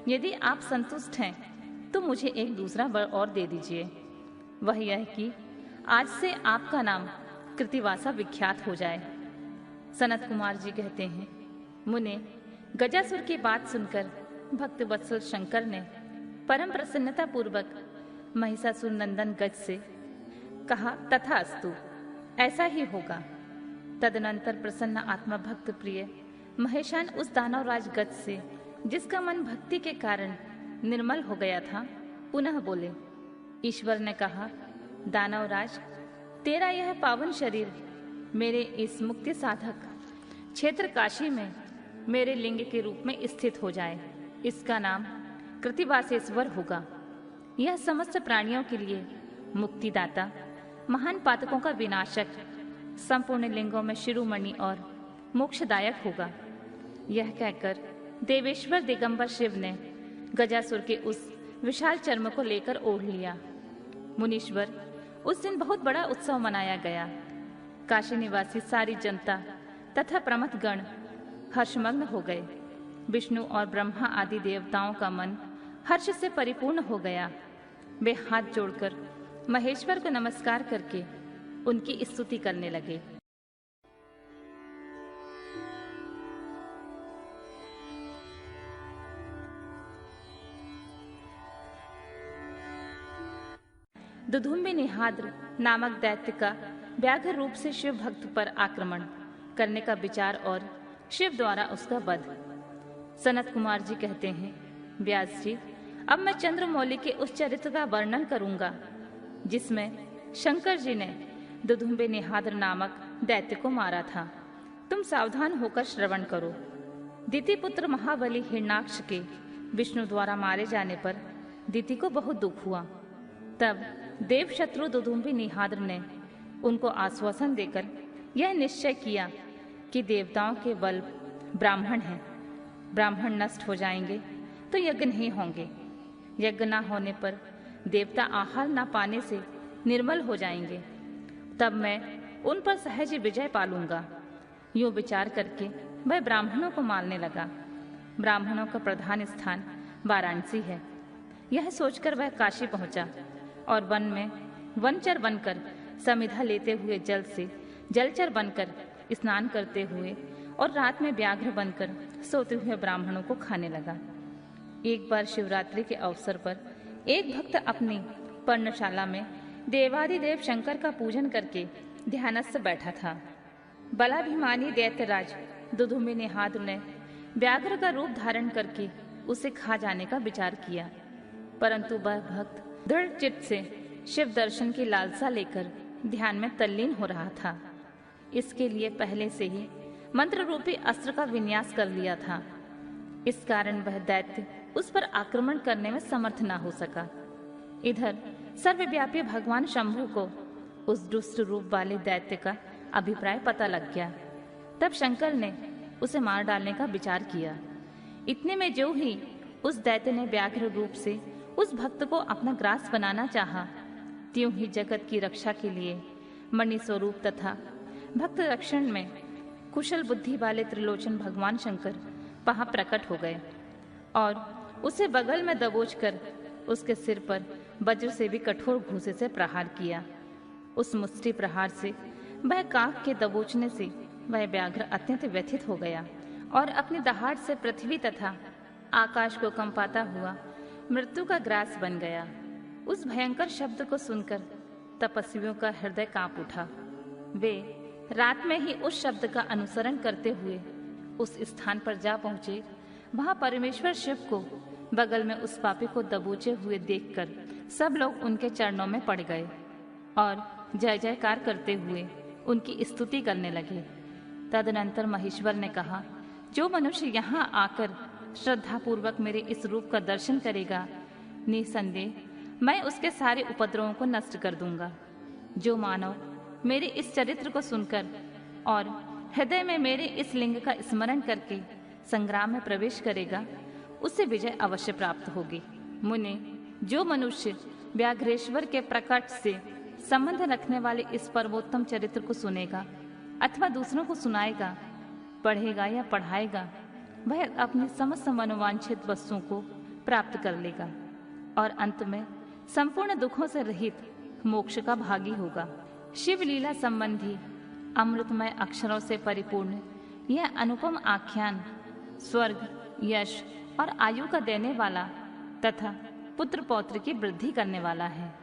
यदि आप संतुष्ट हैं तो मुझे एक दूसरा वर और दे दीजिए। वह यह कि आज से आपका नाम कृतिवासा विख्यात हो जाए। सनत कुमार जी कहते हैं, मुने, गजासुर की बात सुनकर भक्त वत्सल शंकर ने परम प्रसन्नता पूर्वक महिषासुर नंदन गज से कहा, तथास्तु, ऐसा ही होगा। तदनंतर प्रसन्न आत्मा भक्त प्रिय महेशान उस दानवराज गज से, जिसका मन भक्ति के कारण निर्मल हो गया था, पुनः बोले। ईश्वर ने कहा, दानवराज, तेरा यह पावन शरीर मेरे इस मुक्ति साधक क्षेत्र काशी में मेरे लिंग के रूप में स्थित हो जाए। इसका नाम कृतिवासेश्वर होगा। यह समस्त प्राणियों के लिए मुक्तिदाता, महान पातकों का विनाशक, संपूर्ण लिंगों में शिरोमणि और मोक्षदायक होगा। यह कहकर देवेश्वर दिगंबर शिव ने गजासुर के उस विशाल चर्म को लेकर ओढ़ लिया। मुनीश्वर, उस दिन बहुत बड़ा उत्सव मनाया गया। काशी निवासी सारी जनता तथा प्रमथ गण हर्षमग्न हो गए। विष्णु और ब्रह्मा आदि देवताओं का मन हर्ष से परिपूर्ण हो गया। वे हाथ जोड़कर महेश्वर को नमस्कार करके उनकी स्तुति करने लगे। दुधुम्बी निहाद्र नामक दैत्य का व्याघ्र रूप से शिव भक्त पर आक्रमण करने का विचार और शिव द्वारा उसका वध। सनत कुमार जी कहते हैं, व्यास जी, अब मैं चंद्रमौली के उस चरित्र का वर्णन करूंगा जिसमें शंकर जी ने दुधुम्बी निहाद्र नामक दैत्य को मारा था। तुम सावधान होकर श्रवण करो। दिति पुत्र महाबली हिरण्याक्ष के विष्णु द्वारा मारे जाने पर दिति को बहुत दुख हुआ। तब देव शत्रु दुधुम्बी निहाद्र ने उनको आश्वासन देकर यह निश्चय किया कि देवताओं के बल ब्राह्मण हैं। ब्राह्मण नष्ट हो जाएंगे तो यज्ञ नहीं होंगे। यज्ञ न होने पर देवता आहार न पाने से निर्मल हो जाएंगे। तब मैं उन पर सहज विजय पालूंगा। यूं विचार करके वह ब्राह्मणों को मारने लगा। ब्राह्मणों का प्रधान स्थान वाराणसी है। यह सोचकर वह काशी पहुंचा और वन में वनचर बनकर समिधा लेते हुए जल से जलचर बनकर स्नान करते हुए और रात में व्याघ्र बनकर सोते हुए ब्राह्मणों को खाने लगा। एक बार शिवरात्रि के अवसर पर एक भक्त अपनी पर्णशाला में देवादिदेव शंकर का पूजन करके ध्यानस्थ बैठा था। बलाभिमानी दैत्यराज दुधुम्बि निहाद ने व्याघ्र का रूप धारण करके उसे खा जाने का विचार किया, परंतु वह भक्त दृढ़ चित्त से शिव दर्शन की लालसा लेकर ध्यान में तल्लीन हो रहा था। इसके लिए पहले से ही मंत्र रूपी अस्त्र का विन्यास कर लिया था। इस कारण वह दैत्य उस पर आक्रमण करने में समर्थ न हो सका। इधर सर्वव्यापी भगवान शंभु को उस दुष्ट रूप वाले दैत्य का अभिप्राय पता लग गया। तब शंकर ने उसे मार डालने का विचार किया। इतने में जो ही उस दैत्य ने व्याघ्र रूप से उस भक्त को अपना ग्रास बनाना चाहा, त्यों ही जगत की रक्षा के लिए मणि स्वरूप तथा भक्त रक्षण में कुशल बुद्धि वाले त्रिलोचन भगवान शंकर वहां प्रकट हो गए और उसे बगल में दबोचकर उसके सिर पर वज्र से भी कठोर घूंसे से प्रहार किया। उस मुष्टि प्रहार से वह काक के दबोचने से वह व्याघ्र अत्यंत व्यथित हो गया और अपनी दहाड़ से पृथ्वी तथा आकाश को कंपाता हुआ मृत्यु का ग्रास बन गया। उस भयंकर शब्द को सुनकर तपस्वियों का हृदय कांप उठा। वे रात में ही उस शब्द का अनुसरण करते हुए उस स्थान पर जा पहुंचे। वहां परमेश्वर शिव को बगल में उस पापी को दबोचे हुए देखकर सब लोग उनके चरणों में पड़ गए और जय जयकार करते हुए उनकी स्तुति करने लगे। तदनंतर महेश्वर ने कहा, जो मनुष्य यहाँ आकर श्रद्धापूर्वक मेरे इस रूप का दर्शन करेगा, निसंदेह मैं उसके सारे उपद्रवों को नष्ट कर दूंगा। जो मानव मेरे इस चरित्र को सुनकर और हृदय में मेरे इस लिंग का स्मरण करके संग्राम में प्रवेश करेगा, उसे विजय अवश्य प्राप्त होगी। मुने, जो मनुष्य व्याघ्रेश्वर के प्रकट से संबंध रखने वाले इस परमोत्तम चरित्र को सुनेगा अथवा दूसरों को सुनाएगा, पढ़ेगा या पढ़ाएगा, वह अपनी समस्त मनोवांछित वस्तुओं को प्राप्त कर लेगा और अंत में संपूर्ण दुखों से रहित मोक्ष का भागी होगा। शिव लीला संबंधी अमृतमय अक्षरों से परिपूर्ण यह अनुपम आख्यान स्वर्ग, यश और आयु का देने वाला तथा पुत्र पौत्र की वृद्धि करने वाला है।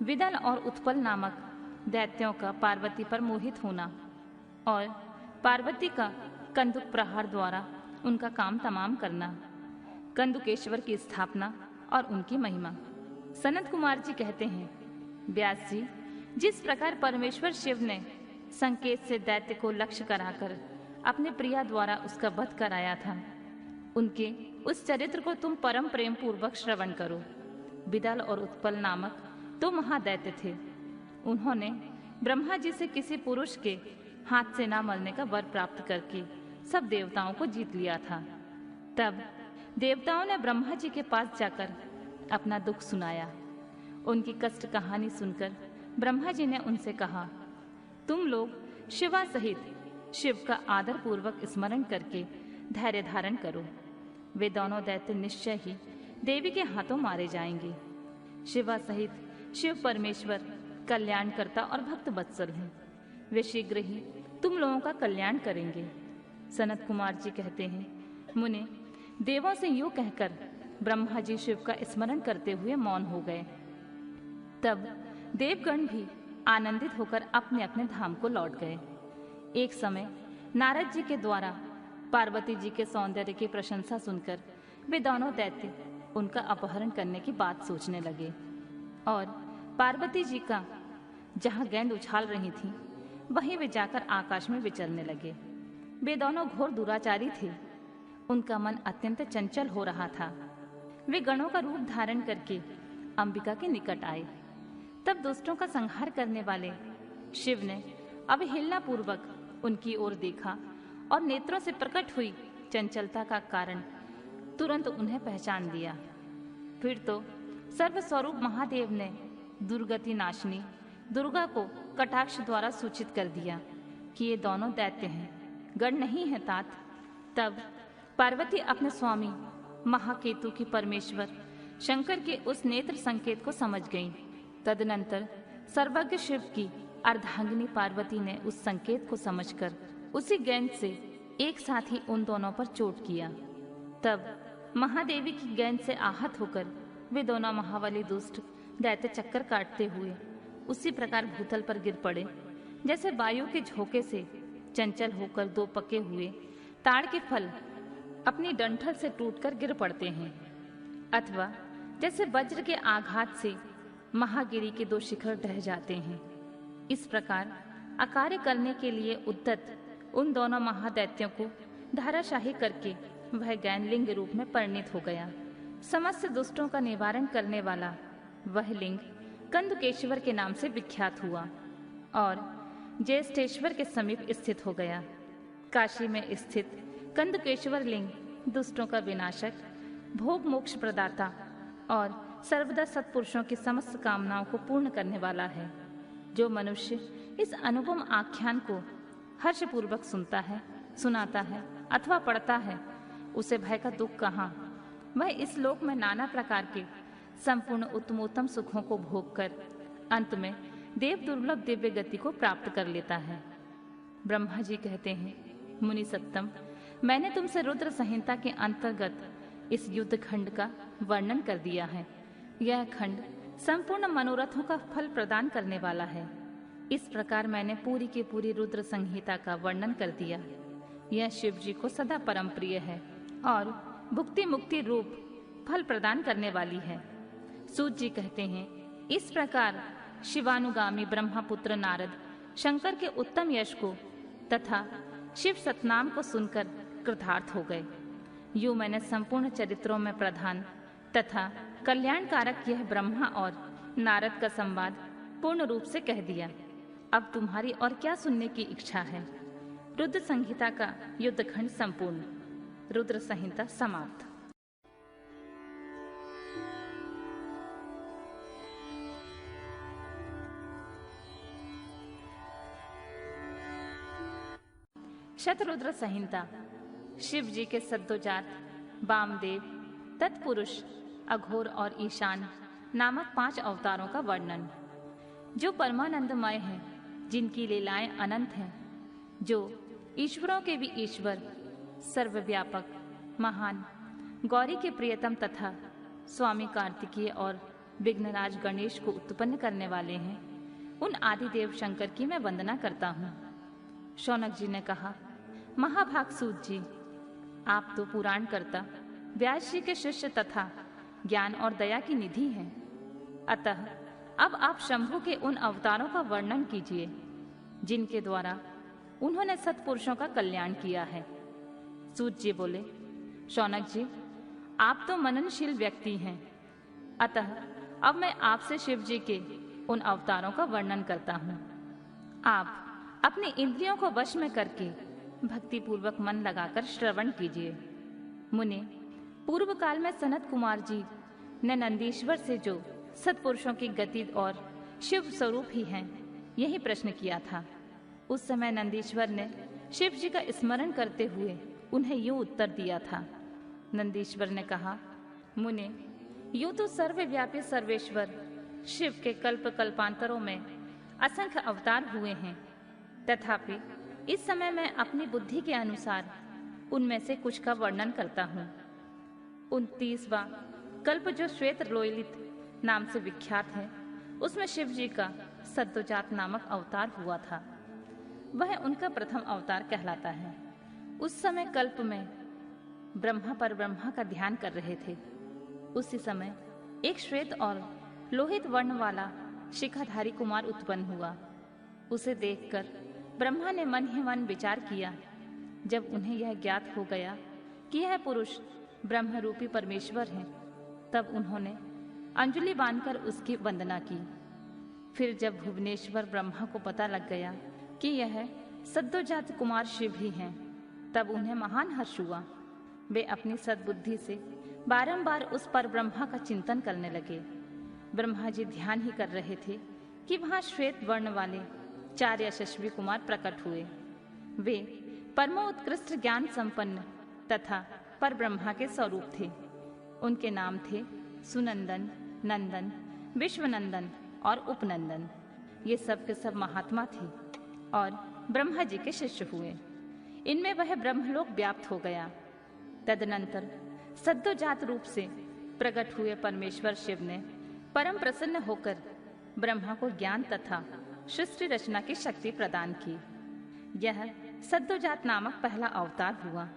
विदल और उत्पल नामक दैत्यों का पार्वती पर मोहित होना और पार्वती का कंदुक प्रहार द्वारा उनका काम तमाम करना। कंदुकेश्वर की स्थापना और उनकी महिमा। सनत कुमार जी कहते हैं, व्यास जी, जिस प्रकार परमेश्वर शिव ने संकेत से दैत्य को लक्ष्य कराकर अपने प्रिया द्वारा उसका वध कराया था, उनके उस चरित्र को तुम परम प्रेम पूर्वक श्रवण करो। विदल और उत्पल नामक दो महादैत्य थे। उन्होंने ब्रह्मा जी से किसी पुरुष के हाथ से ना मरने का वर प्राप्त करके सब देवताओं को जीत लिया था। तब देवताओं ने ब्रह्मा जी के पास जाकर अपना दुख सुनाया। उनकी कष्ट कहानी सुनकर ब्रह्मा जी ने उनसे कहा, तुम लोग शिवा सहित शिव का आदर पूर्वक स्मरण करके धैर्य धारण करो। वे दोनों दैत्य निश्चय ही देवी के हाथों मारे जाएंगे। शिवा सहित शिव परमेश्वर कल्याणकर्ता और भक्त वत्सल हैं। वे शीघ्र ही तुम लोगों का कल्याण करेंगे। सनत कुमार जी कहते हैं, मुने, देवों से यूं कहकर ब्रह्मा जी शिव का स्मरण करते हुए मौन हो गए। तब देवगण भी आनंदित होकर अपने अपने धाम को लौट गए। एक समय नारद जी के द्वारा पार्वती जी के सौंदर्य की प्रशंसा सुनकर वे दोनों दैत्य उनका अपहरण करने की बात सोचने लगे और पार्वती जी का जहां गेंद उछाल रही थी वहीं वे जाकर आकाश में विचरने लगे। वे दोनों घोर दुराचारी थे। उनका मन अत्यंत चंचल हो रहा था। वे गणों का रूप धारण करके अंबिका के निकट आए। तब दुष्टों का संहार करने वाले शिव ने अवहेलना पूर्वक उनकी ओर देखा और नेत्रों से प्रकट हुई चंचलता का कारण तुरंत उन्हें पहचान लिया। फिर तो सर्वस्वरूप महादेव ने दुर्गति नाशिनी दुर्गा को कटाक्ष द्वारा सूचित कर दिया कि ये दोनों दैत्य हैं, गण नहीं है तात। तब पार्वती अपने स्वामी महाकेतु की परमेश्वर शंकर के उस नेत्र संकेत को समझ गई। तदनंतर सर्वज्ञ शिव की अर्धांगिनी पार्वती ने उस संकेत को समझकर उसी गेंद से एक साथ ही उन दोनों पर चोट किया। तब महादेवी की गेंद से आहत होकर वे दोनों महाबली दुष्ट दैत्य चक्कर काटते हुए उसी प्रकार भूतल पर गिर पड़े जैसे वायु के झोंके से चंचल होकर दो पके हुए ताड़ के फल अपनी डंठल से टूटकर गिर पड़ते हैं, अथवा जैसे वज्र के आघात से महागिरी के दो शिखर ढह जाते हैं। इस प्रकार अकार्य करने के लिए उद्यत उन दोनों महादैत्यों को धाराशाही करके वह गैन लिंग रूप में परिणित हो गया। समस्त दुष्टों का निवारण करने वाला वह लिंग कंदकेश्वर के नाम से विख्यात हुआ और ज्येष्ठेश्वर के समीप स्थित हो गया। काशी में स्थित कंदकेश्वर लिंग दुष्टों का विनाशक, भोग मोक्ष प्रदाता और सर्वदा सत्पुरुषों की समस्त कामनाओं को पूर्ण करने वाला है। जो मनुष्य इस अनुपम आख्यान को हर्षपूर्वक सुनता है, सुनाता है अथवा पढ़ता है, उसे भय का दुख कहाँ। वह इस लोक में नाना प्रकार के संपूर्ण उत्तमोत्तम सुखों को भोग कर अंत में देव दुर्लभ दिव्य गति को प्राप्त कर लेता है। ब्रह्मा जी कहते हैं, मुनि सत्तम, मैंने तुमसे रुद्र संहिता के अंतर्गत इस युद्ध खंड का वर्णन कर दिया है। यह खंड संपूर्ण मनोरथों का फल प्रदान करने वाला है। इस प्रकार मैंने पूरी की पूरी रुद्र संहिता का वर्णन कर दिया। यह शिव जी को सदा परम प्रिय है और भुक्ति मुक्ति रूप फल प्रदान करने वाली है। सूत जी कहते हैं, इस प्रकार शिवानुगामी ब्रह्मपुत्र नारद शंकर के उत्तम यश को तथा शिव सतनाम को सुनकर कृतार्थ हो गए। यूं मैंने संपूर्ण चरित्रों में प्रधान तथा कल्याणकारक यह ब्रह्मा और नारद का संवाद पूर्ण रूप से कह दिया। अब तुम्हारी और क्या सुनने की इच्छा है। रुद्र संहिता का युद्धखंड संपूर्ण। रुद्र संहिता समाप्त। शतरुद्र संहिता शिव जी के सद्योजात वामदेव, तत्पुरुष, अघोर और ईशान नामक 5 अवतारों का वर्णन। जो परमानंदमय हैं, जिनकी लीलाएं अनंत हैं, जो ईश्वरों के भी ईश्वर, सर्वव्यापक, महान, गौरी के प्रियतम तथा स्वामी कार्तिकेय और विघ्नराज गणेश को उत्पन्न करने वाले हैं, उन आदिदेव शंकर की मैं वंदना करता हूँ। शौनक जी ने कहा, महाभाग सूत जी, आप तो पुराण कर्ता व्यास जी के शिष्य तथा ज्ञान और दया की निधि हैं। अतः अब आप शंभु के उन अवतारों का वर्णन कीजिए जिनके द्वारा उन्होंने सत्पुरुषों का कल्याण किया है। सूत जी बोले, शौनक जी, आप तो मननशील व्यक्ति हैं, अतः अब मैं आपसे शिव जी के उन अवतारों का वर्णन करता हूँ। आप अपनी इंद्रियों को वश में करके भक्ति पूर्वक मन लगाकर श्रवण कीजिए। मुने, पूर्व काल में सनत कुमार जी ने नंदीश्वर से जो सत्पुरुषों की गति और शिव स्वरूप ही हैं, यही प्रश्न किया था। उस समय नंदीश्वर ने शिव जी का स्मरण करते हुए उन्हें यूं उत्तर दिया था। नंदीश्वर ने कहा, मुने, यूं तो सर्वव्यापी सर्वेश्वर शिव के कल्प कल्पांतरों में असंख्य अवतार हुए हैं, तथापि इस समय मैं अपनी बुद्धि के अनुसार उनमें से कुछ का वर्णन करता हूँ। 29वां कल्प जो श्वेत रोलित नाम से विख्यात है, उसमें शिव जी का सद्योजात नामक अवतार हुआ था। वह उनका प्रथम अवतार कहलाता है। उस समय कल्प में ब्रह्मा पर ब्रह्मा का ध्यान कर रहे थे। उसी समय एक श्वेत और लोहित वर्ण वाला शिखाधारी कुमार उत्पन्न हुआ। उसे देखकर ब्रह्मा ने मन ही मन विचार किया। जब उन्हें यह ज्ञात हो गया कि यह पुरुष ब्रह्म रूपी परमेश्वर हैं, तब उन्होंने अंजलि बांधकर उसकी वंदना की। फिर जब भुवनेश्वर ब्रह्मा को पता लग गया कि यह सद्योजात कुमार शिव ही हैं, तब उन्हें महान हर्ष हुआ। वे अपनी सद्बुद्धि से बारंबार उस पर ब्रह्मा का चिंतन करने लगे। ब्रह्मा जी ध्यान ही कर रहे थे कि वहां श्वेत वर्ण वाले 4 यशस्वी कुमार प्रकट हुए। वे परमोत्कृष्ट ज्ञान संपन्न तथा पर ब्रह्मा के स्वरूप थे। उनके नाम थे सुनंदन, नंदन, विश्वनंदन और उपनंदन। ये सब के सब महात्मा थे और ब्रह्मा जी के शिष्य हुए। इनमें वह ब्रह्मलोक व्याप्त हो गया। तदनंतर सद्योजात रूप से प्रकट हुए परमेश्वर शिव ने परम प्रसन्न होकर ब्रह्मा को ज्ञान तथा सृष्टि रचना की शक्ति प्रदान की। यह सद्योजात नामक पहला अवतार हुआ।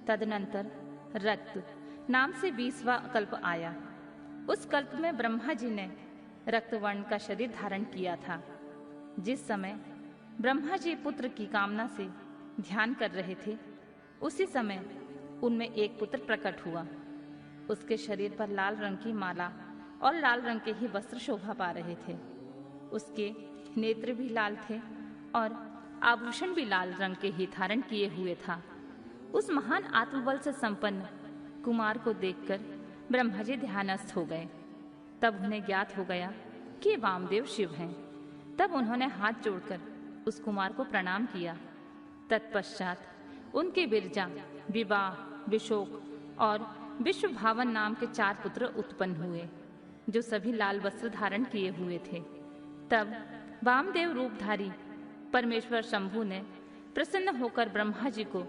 तदनंतर रक्त नाम से 20वां कल्प आया। उस कल्प में ब्रह्मा जी ने रक्तवर्ण का शरीर धारण किया था। जिस समय ब्रह्मा जी पुत्र की कामना से ध्यान कर रहे थे, उसी समय उनमें एक पुत्र प्रकट हुआ। उसके शरीर पर लाल रंग की माला और लाल रंग के ही वस्त्र शोभा पा रहे थे। उसके नेत्र भी लाल थे और आभूषण भी लाल रंग के ही धारण किए हुए था। उस महान आत्मबल से संपन्न कुमार को देखकर ब्रह्मा जी ध्यानस्थ हो गए। तब उन्हें ज्ञात हो गया कि वामदेव शिव हैं। तब उन्होंने हाथ जोड़कर उस कुमार को प्रणाम किया। तत्पश्चात उनके बिरजा, विवाह, विशोक और विश्वभावन नाम के 4 पुत्र उत्पन्न हुए, जो सभी लाल वस्त्र धारण किए हुए थे। तब वामदेव रूपधारी परमेश्वर शंभु ने प्रसन्न होकर ब्रह्मा जी को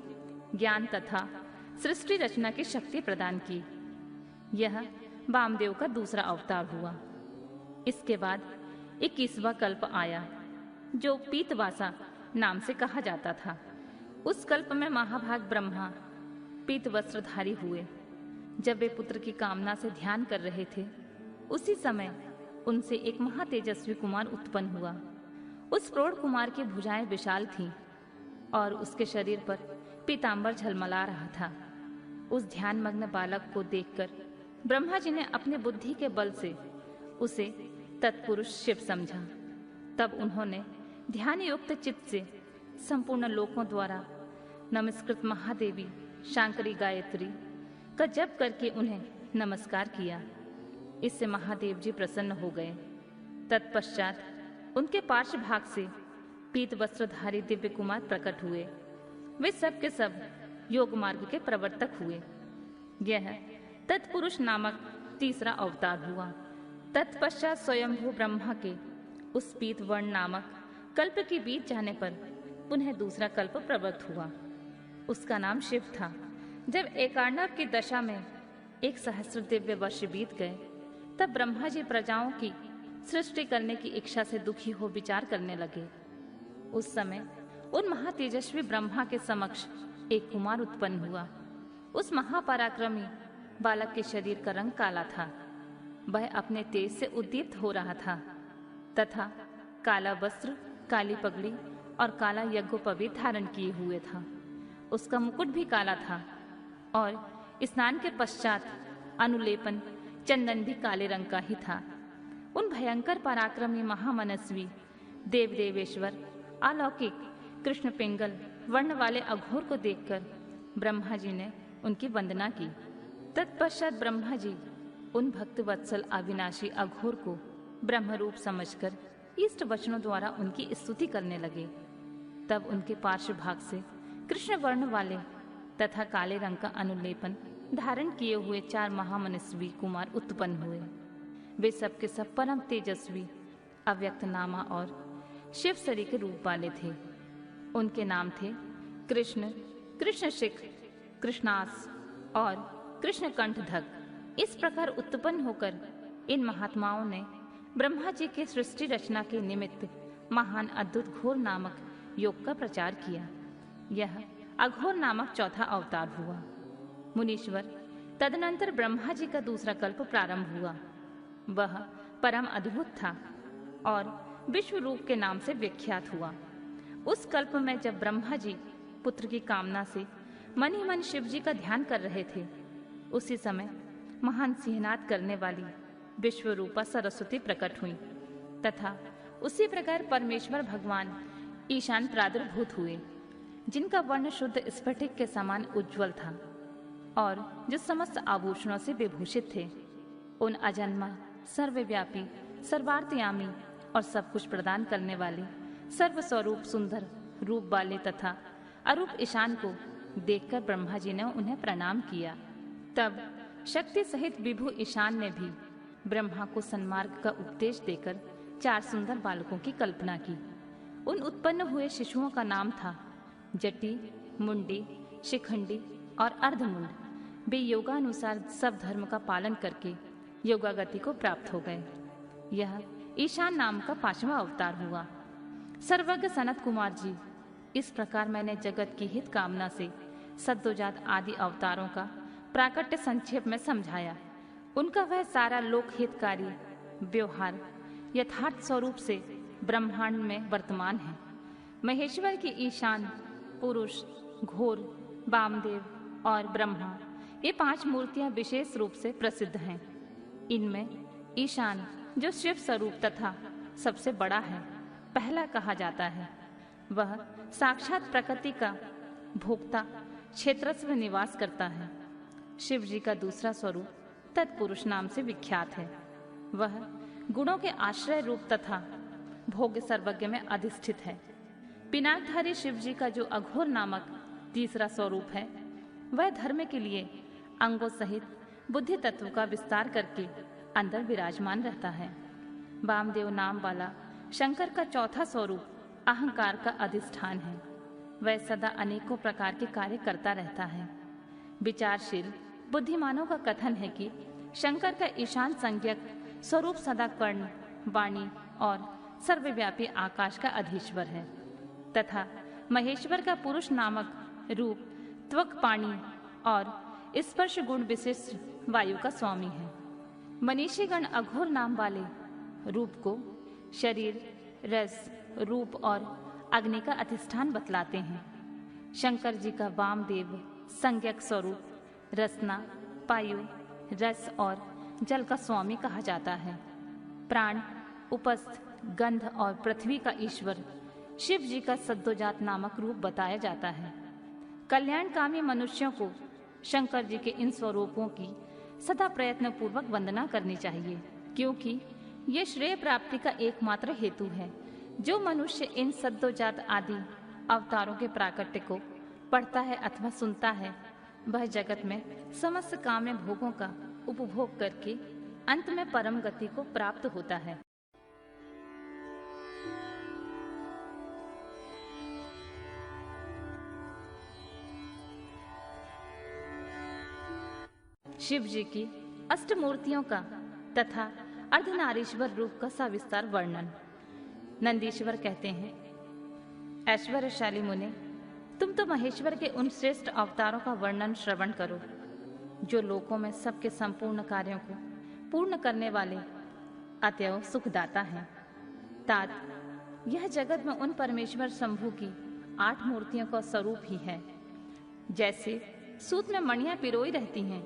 ज्ञान तथा सृष्टि रचना की शक्ति प्रदान की। यह वामदेव का दूसरा अवतार हुआ। इसके बाद 21वां कल्प आया, जो पीतवासा नाम से कहा जाता था। उस कल्प में महाभाग ब्रह्मा पीत वस्त्रधारी हुए। जब वे पुत्र की कामना से ध्यान कर रहे थे, उसी समय उनसे एक महातेजस्वी कुमार उत्पन्न हुआ। उस प्रौढ़ कुमार की भुजाएं विशाल थीं और उसके शरीर पर पीतांबर झलमला रहा था। उस ध्यानमग्न बालक को देखकर ब्रह्मा जी ने अपने बुद्धि के बल से उसे तत्पुरुष शिव समझा। तब उन्होंने ध्यान युक्त चित्त से संपूर्ण लोकों द्वारा नमस्कृत महादेवी शांकरी गायत्री का जप करके उन्हें नमस्कार किया। इससे महादेव जी प्रसन्न हो गए। तत्पश्चात उनके पार्श्व भाग से पीत वस्त्रधारी दिव्य कुमार प्रकट हुए। वे सब के सब योग मार्ग के प्रवर्तक हुए। यह तत्पुरुष नामक तीसरा अवतार हुआ। तत्पश्चात स्वयंभू ब्रह्मा के उस पीत वर्ण नामक कल्प के बीत जाने पर पुनः दूसरा कल्प प्रवृत्त हुआ। उसका नाम शिव था। जब एकार्णव की दशा में 1 सहस्र दिव्य वर्ष बीत गए, तब ब्रह्मा जी प्रजाओं की सृष्टि करने की इच्छा से दुखी हो विचार करने लगे। उस समय उन महातेजस्वी ब्रह्मा के समक्ष एक कुमार उत्पन्न हुआ। उस महापराक्रमी बालक के शरीर का रंग काला था। वह अपने तेज से उद्दीप्त हो रहा था तथा काला वस्त्र, काली पगड़ी और काला यज्ञोपवीत धारण किए हुए था। उसका मुकुट भी काला था और स्नान के पश्चात अनुलेपन चंदन भी काले रंग का ही था। उन भयंकर पराक्रमी महामनस्वी देव देवेश्वर अलौकिक कृष्ण पिंगल वर्ण वाले अघोर को देखकर ब्रह्मा जी ने उनकी वंदना की। तत्पश्चात ब्रह्मा जी उन भक्त वत्सल अविनाशी अघोर को ब्रह्मरूप समझकर इष्ट वचनों द्वारा उनकी स्तुति करने लगे। तब उनके पार्श्व भाग से कृष्ण वर्ण वाले तथा काले रंग का अनुलेपन धारण किए हुए 4 महामनस्वी कुमार उत्पन्न हुए। वे सब के सब परम तेजस्वी, अव्यक्त नामा और शिवसरी के रूप वाले थे। उनके नाम थे कृष्ण, कृष्णशिख, कृष्णास और कृष्णकंठधक। इस प्रकार उत्पन्न होकर इन महात्माओं ने ब्रह्मा जी के सृष्टि रचना के निमित्त महान अद्भुत घोर नामक योग का प्रचार किया। यह अघोर नामक चौथा अवतार हुआ। मुनीश्वर, तदनंतर ब्रह्मा जी का दूसरा कल्प प्रारंभ हुआ। वह परम अद्भुत था और विश्व रूप के नाम से विख्यात हुआ। उस कल्प में जब ब्रह्मा जी पुत्र की कामना से मन ही मन शिव जी का ध्यान कर रहे थे, उसी समय महान सिंहनाद करने वाली विश्व रूपा सरस्वती प्रकट हुई तथा उसी प्रकार परमेश्वर भगवान ईशान प्रादुर्भूत हुए, जिनका वर्ण शुद्ध स्फटिक के समान उज्जवल था। और जो समस्त आभूषणों से विभूषित थे। उन अजन्मा, सर्वव्यापी, सर्वार्थयामी और सब कुछ प्रदान करने वाले, सर्वस्वरूप सुंदर रूप वाले तथा अरूप ईशान को देखकर ब्रह्मा जी ने उन्हें प्रणाम किया। तब शक्ति सहित विभु ईशान ने भी ब्रह्मा को सन्मार्ग का उपदेश देकर 4 सुंदर बालकों की कल्पना की। उन उत्पन्न हुए शिशुओं का नाम था जटी, मुंडी, शिखंडी और अर्धमुंड। वे योगानुसार सब धर्म का पालन करके योगागति को प्राप्त हो गए। यह ईशान नाम का 5वां अवतार हुआ। सर्वज्ञ सनत कुमार जी, इस प्रकार मैंने जगत की हित कामना से सद्योजात आदि अवतारों का प्राकट्य संक्षेप में समझाया। उनका वह सारा लोक हितकारी व्यवहार यथार्थ स्वरूप से ब्रह्मांड में वर्तमान है। महेश्वर की ईशान, पुरुष, घोर, वामदेव और ब्रह्मा, ये 5 मूर्तियां विशेष रूप से प्रसिद्ध हैं। इनमें ईशान, जो शिव स्वरूप तथा सबसे बड़ा है, पहला कहा जाता है। वह साक्षात प्रकृति का भोक्ता क्षेत्रस्व निवास करता है। शिव जी का दूसरा स्वरूप तत्पुरुष नाम से विख्यात है। वह गुणों के आश्रय रूप तथा भोग्य सर्वज्ञ में अधिष्ठित है। पिनाकधारी शिव जी का जो अघोर नामक तीसरा स्वरूप है, वह धर्म के लिए अंगों सहित बुद्धि तत्व का विस्तार करके अंदर विराजमान रहता है। वामदेव नाम वाला शंकर का चौथा स्वरूप अहंकार का अधिष्ठान है। वह सदा अनेकों प्रकार के कार्य करता रहता है। विचारशील बुद्धिमानों का कथन है कि शंकर का ईशान संज्ञक स्वरूप सदा कर्ण, वाणी और सर्वव्यापी आकाश का अधीश्वर है तथा महेश्वर का पुरुष नामक रूप त्वक, पाणी और स्पर्श गुण विशिष्ट वायु का स्वामी है। मनीषीगण अघोर नाम वाले रूप को शरीर, रस, रूप और अग्नि का अधिष्ठान बतलाते हैं। शंकर जी का वामदेव संज्ञक स्वरूप रसना, वायु, रस और जल का स्वामी कहा जाता है। प्राण, उपस्थ, गंध और पृथ्वी का ईश्वर शिव जी का सद्योजात नामक रूप बताया जाता है। कल्याणकामी मनुष्यों को शंकर जी के इन स्वरूपों की सदा प्रयत्न पूर्वक वंदना करनी चाहिए, क्योंकि ये श्रेय प्राप्ति का एकमात्र हेतु है। जो मनुष्य इन सद्योजात आदि अवतारों के प्राकट्य को पढ़ता है अथवा सुनता है, वह जगत में समस्त काम्य भोगों का उपभोग करके अंत में परम गति को प्राप्त होता है। शिव जी की अष्टमूर्तियों का तथा अर्धनारीश्वर रूप का सविस्तार वर्णन। नंदीश्वर कहते हैं, ऐश्वर्यशाली मुने, तुम तो महेश्वर के उन श्रेष्ठ अवतारों का वर्णन श्रवण करो, जो लोकों में सबके संपूर्ण कार्यों को पूर्ण करने वाले अतएव सुखदाता हैं। तात, यह जगत में उन परमेश्वर शंभु की 8 मूर्तियों का स्वरूप ही है। जैसे सूत में मणियां पिरोई रहती हैं,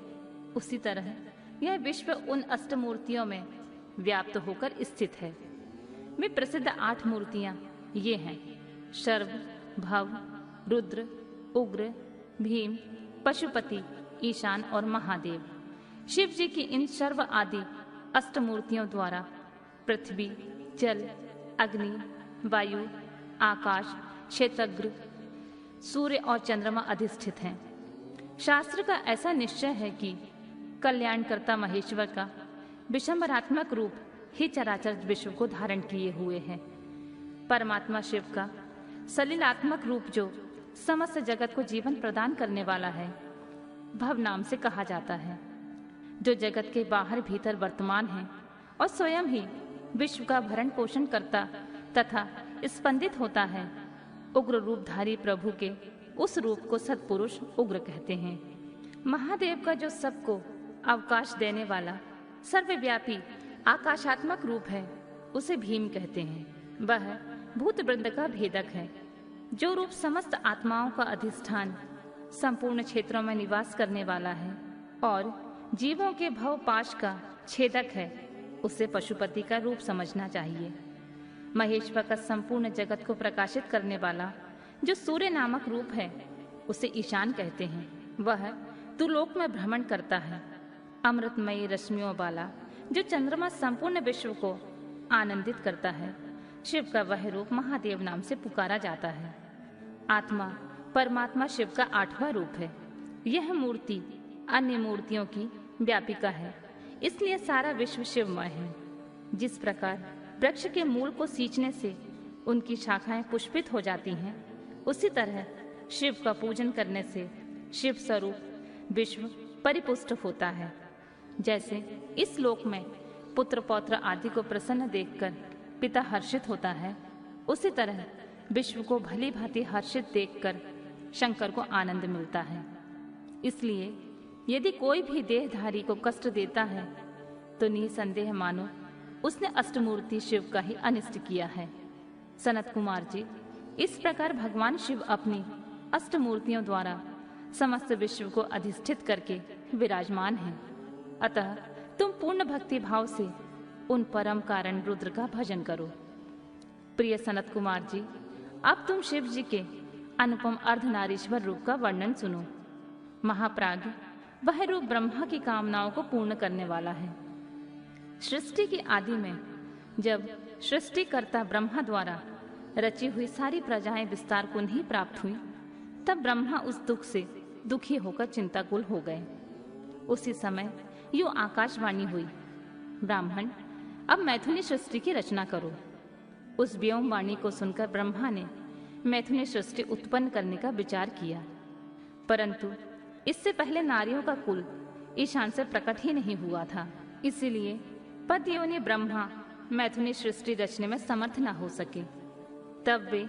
उसी तरह यह विश्व उन अष्टमूर्तियों में व्याप्त होकर स्थित है। वे प्रसिद्ध 8 मूर्तियां ये हैं: शर्व, भव, रुद्र, उग्र, भीम, पशुपति, ईशान और महादेव। शिव जी की इन सर्व आदि अष्टमूर्तियों द्वारा पृथ्वी, जल, अग्नि, वायु, आकाश, क्षेत्रज्ञ, सूर्य और चंद्रमा अधिष्ठित हैं। शास्त्र का ऐसा निश्चय है कि कल्याणकर्ता महेश्वर का विशंबरात्मक रूप ही चराचर विश्व को धारण किए हुए है। परमात्मा शिव का सलिलात्मक रूप जो समस्त जगत को जीवन प्रदान करने वाला है, भव नाम से कहा जाता है, जो जगत के बाहर भीतर वर्तमान है और स्वयं ही विश्व का भरण पोषण करता तथा स्पंदित होता है। उग्र रूपधारी प्रभु के उस रूप को सत्पुरुष उग्र कहते हैं। महादेव का जो सबको अवकाश देने वाला सर्वव्यापी आकाशात्मक रूप है, उसे भीम कहते हैं। वह भूत वृंद का भेदक है। जो रूप समस्त आत्माओं का अधिष्ठान, संपूर्ण क्षेत्रों में निवास करने वाला है और जीवों के भव पाश का छेदक है, उसे पशुपति का रूप समझना चाहिए। महेश्वर का संपूर्ण जगत को प्रकाशित करने वाला जो सूर्य नामक रूप है, उसे ईशान कहते हैं। वह तू लोक में भ्रमण करता है, अमृतमयी रश्मियों वाला, जो चंद्रमा संपूर्ण विश्व को आनंदित करता है। शिव का वह रूप महादेव नाम से पुकारा जाता है। आत्मा परमात्मा शिव का 8वां रूप है। यह मूर्ति अन्य मूर्तियों की व्यापिका है, इसलिए सारा विश्व शिवमय है। जिस प्रकार वृक्ष के मूल को सींचने से उनकी शाखाएं पुष्पित हो जाती हैं, उसी तरह शिव का पूजन करने से शिव स्वरूप विश्व परिपुष्ट होता है। जैसे इस लोक में पुत्र पौत्र आदि को प्रसन्न देखकर पिता हर्षित होता है, उसी तरह विश्व को भली भांति हर्षित देखकर शंकर को आनंद मिलता है। इसलिए यदि कोई भी देहधारी को कष्ट देता है तो निसंदेह मानो उसने अष्टमूर्ति शिव का ही अनिष्ट किया है। सनत कुमार जी, इस प्रकार भगवान शिव अपनी अष्टमूर्तियों द्वारा समस्त विश्व को अधिष्ठित करके विराजमान हैं। अतः तुम पूर्ण भक्ति भाव से उन परम कारण रुद्र का भजन करो। प्रिय सनत कुमार जी, अब तुम शिव जी के अनुपम अर्धनारीश्वर रूप का वर्णन सुनो। महाप्राज्ञ, वह रूप ब्रह्मा की कामनाओं को पूर्ण करने वाला है। सृष्टि की आदि में जब सृष्टिकर्ता ब्रह्मा द्वारा रची हुई सारी प्रजाएं विस्तार को नहीं प्राप्त हुई, तब ब्रह्मा उस दुख से दुखी होकर चिंताकुल हो गए। उसी समय यूं आकाशवाणी हुई, ब्राह्मण, अब मैथुनी सृष्टि की रचना करो। उस व्योम वाणी को सुनकर ब्रह्मा ने मैथुनी सृष्टि उत्पन्न करने का विचार किया, परंतु इससे पहले नारियों का कुल ईशान से प्रकट ही नहीं हुआ था। इसीलिए पतियोनि ब्रह्मा मैथुनी सृष्टि रचने में समर्थ न हो सके। तब वे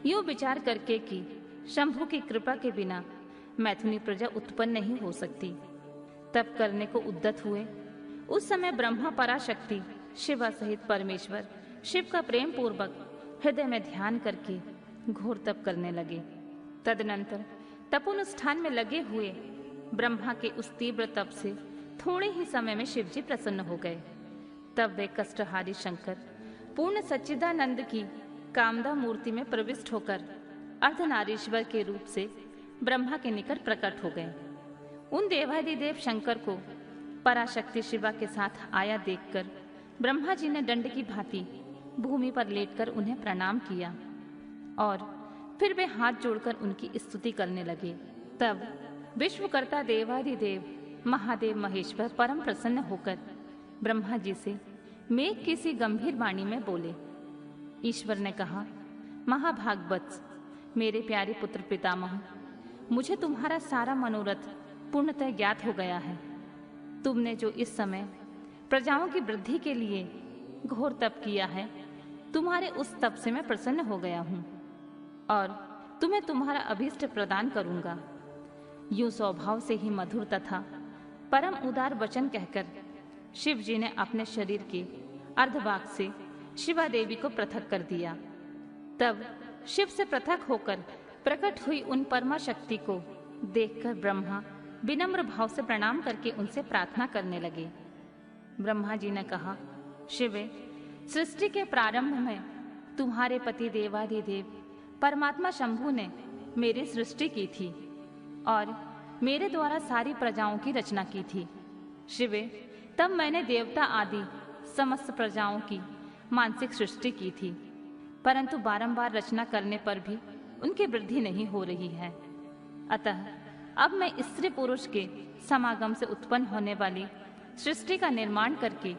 यूं विचार करके कि शंभु की कृपा के बिना मैथुनी प्रजा उत्पन्न नहीं हो सकती, तब करने को उद्यत हुए। उस समय ब्रह्मा पराशक्ति शिवा सहित परमेश्वर शिव का प्रेम पूर्वक हृदय में ध्यान करके घोर तप करने लगे। तदनंतर तपोनुष्ठान में लगे हुए ब्रह्मा के उस तीव्र तप से थोड़े ही समय में शिव जी प्रसन्न हो गए। तब वे कष्टहारी शंकर पूर्ण सच्चिदानंद की कामदा मूर्ति में प्रविष्ट होकर अर्धनारीश्वर के रूप से ब्रह्मा के निकट प्रकट हो गए। उन देवादिदेव शंकर को पराशक्ति शिवा के साथ आया देखकर ब्रह्मा जी ने दंड की भांति भूमि पर लेटकर उन्हें प्रणाम किया और फिर वे हाथ जोड़कर उनकी स्तुति करने लगे। तब विश्वकर्ता देवादिदेव महादेव महेश्वर परम प्रसन्न होकर ब्रह्मा जी से मेघ किसी गंभीर वाणी में बोले। ईश्वर ने कहा, महाभागवत्स, मेरे प्यारे पुत्र पितामह, मुझे तुम्हारा सारा मनोरथ पूर्णतः ज्ञात हो गया है। तुमने जो इस समय प्रजाओं की वृद्धि के लिए घोर तप किया है, तुम्हारे उस तप से मैं प्रसन्न हो गया हूँ और तुम्हें तुम्हारा अभीष्ट प्रदान करूंगा। यूं स्वभाव से ही मधुर तथा परम उदार वचन कहकर शिव जी ने अपने शरीर के अर्धभाग से शिवा देवी को पृथक कर दिया। तब शिव से पृथक होकर प्रकट हुई उन परमा शक्ति को देखकर ब्रह्मा विनम्र भाव से प्रणाम करके उनसे प्रार्थना करने लगे। ब्रह्मा जी ने कहा, शिवे, सृष्टि के प्रारंभ में तुम्हारे पति देवादिदेव परमात्मा शंभु ने मेरी सृष्टि की थी और मेरे द्वारा सारी प्रजाओं की रचना की थी। शिवे, तब मैंने देवता आदि समस्त प्रजाओं की मानसिक सृष्टि की थी, परंतु बारंबार रचना करने पर भी उनकी वृद्धि नहीं हो रही है। अतः अब मैं स्त्री पुरुष के समागम से उत्पन्न होने वाली सृष्टि का निर्माण करके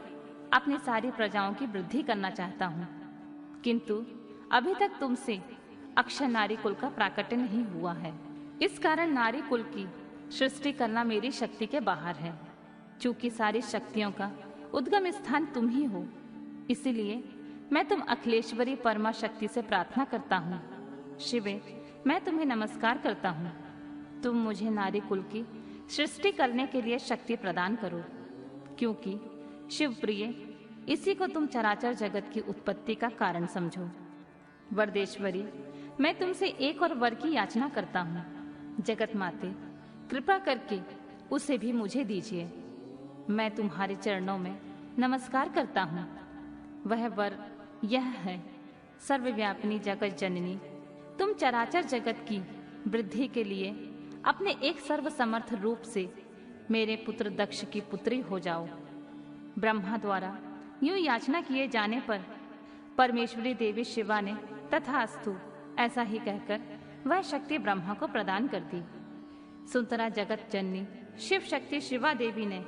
अपनी सारी प्रजाओं की वृद्धि करना चाहता हूँ, किंतु अभी तक तुमसे अक्षय नारी कुल का प्राकट्य नहीं हुआ है। इस कारण नारी कुल की सृष्टि करना मेरी शक्ति के बाहर है। चूंकि सारी शक्तियों का उद्गम स्थान तुम ही हो, इसलिए मैं तुम अखिलेश्वरी परमा शक्ति से प्रार्थना करता हूँ। शिवे, मैं तुम्हें नमस्कार करता हूँ। तुम मुझे नारी कुल की सृष्टि करने के लिए शक्ति प्रदान करो, क्योंकि शिव प्रिय, इसी को तुम चराचर जगत की उत्पत्ति का कारण समझो। वरदेश्वरी, मैं तुमसे एक और वर की याचना करता हूँ। जगत माते, कृपा करके उसे भी मुझे दीजिए। मैं तुम्हारे चरणों में नमस्कार करता हूँ। वह वर यह है, सर्वव्यापिनी जगत जननी, तुम चराचर जगत की वृद्धि के लिए अपने एक सर्वसमर्थ रूप से मेरे पुत्र दक्ष की पुत्री हो जाओ। ब्रह्मा द्वारा यूं याचना किए जाने पर परमेश्वरी देवी शिवा ने तथास्तु ऐसा ही कहकर वह शक्ति ब्रह्मा को प्रदान कर दी। सुंदरा जगत जननी शिव शक्ति शिवा देवी ने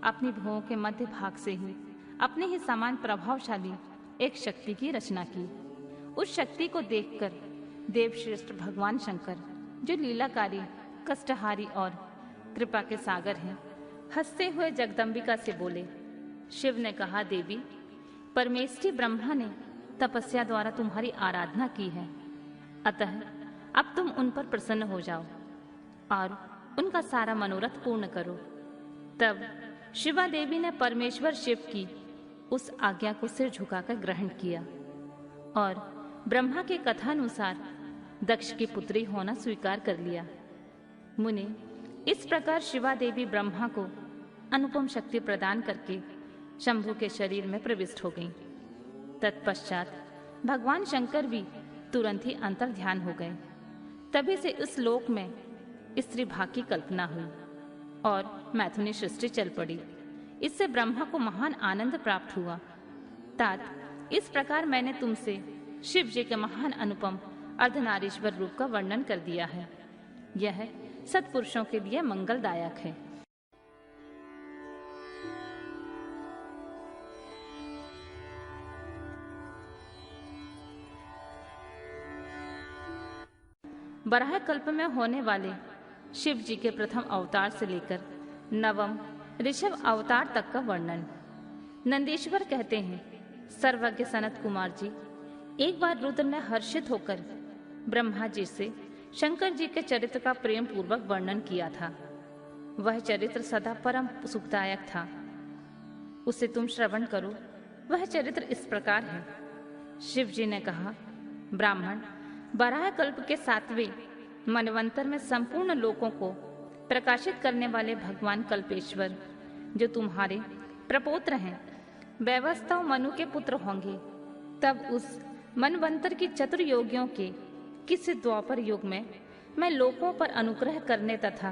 अपनी भुवों के मध्य भाग से ही अपने ही समान प्रभावशाली एक शक्ति की रचना की। उस शक्ति को देखकर देवश्रेष्ठ भगवान शंकर, जो लीलाकारी, कष्टहारी और कृपा के सागर हैं, हंसते हुए जगदम्बिका से बोले। शिव ने कहा, देवी, परमेष्ठी ब्रह्मा ने तपस्या द्वारा तुम्हारी आराधना की है, अतः अब तुम उन पर प्रसन्न हो जाओ और उनका सारा मनोरथ पूर्ण करो। तब शिवा देवी ने परमेश्वर शिव की उस आज्ञा को सिर झुकाकर ग्रहण किया और ब्रह्मा के कथानुसार दक्ष की पुत्री होना स्वीकार कर लिया। मुनि, इस प्रकार शिवा देवी ब्रह्मा को अनुपम शक्ति प्रदान करके शंभु के शरीर में प्रविष्ट हो गईं। तत्पश्चात भगवान शंकर भी तुरंत ही अंतर ध्यान हो गए। तभी से इस लोक में स्त्री भाग की कल्पना हुई और मैथुनी सृष्टि चल पड़ी। इससे ब्रह्मा को महान आनंद प्राप्त हुआ। तात, इस प्रकार मैंने तुमसे शिव जी के महान अनुपम अर्धनारीश्वर रूप का वर्णन कर दिया है। यह सत्पुरुषों के लिए मंगलदायक है। बराह कल्प में होने वाले शिव जी के प्रथम अवतार से लेकर नवम ऋषभ अवतार तक का वर्णन। नंदीश्वर कहते हैं, सर्वज्ञ सनत कुमार जी, एक बार रुद्र ने हर्षित होकर ब्रह्मा जी से शंकर जी के चरित्र का प्रेम पूर्वक वर्णन किया था। वह चरित्र सदा परम सुखदायक था, उसे तुम श्रवण करो। वह चरित्र इस प्रकार है। शिव जी ने कहा, ब्राह्मण, बराह कल्प के 7वें मनवंतर में संपूर्ण लोकों को प्रकाशित करने वाले भगवान कल्पेश्वर, जो तुम्हारे प्रपौत्र हैं, वैवस्वत मनु के पुत्र होंगे। तब उस मनवंतर की चतुर्योगियों के किसी द्वापर युग में मैं लोकों पर अनुग्रह करने तथा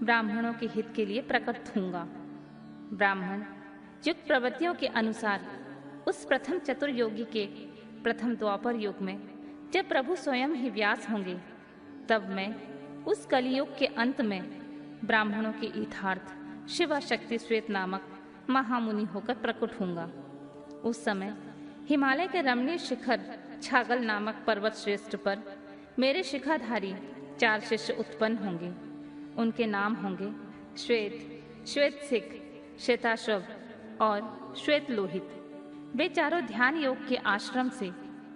ब्राह्मणों के हित के लिए प्रकट होऊंगा। ब्राह्मण युग प्रवृत्तियों के अनुसार उस प्रथम चतुर्योगी के प्रथम द्वापर युग में जब प्रभु स्वयं ही व्यास होंगे, तब मैं उस कलियुग के अंत में ब्राह्मणों के यथार्थ शिवा शक्ति श्वेत नामक महामुनि होकर प्रकट होऊंगा। उस समय हिमालय के रमणीय शिखर छागल नामक पर्वत श्रेष्ठ पर मेरे शिखाधारी 4 शिष्य उत्पन्न होंगे। उनके नाम होंगे श्वेत, श्वेत सिख, श्वेताश्व और श्वेत लोहित। वे चारों ध्यान योग के आश्रम से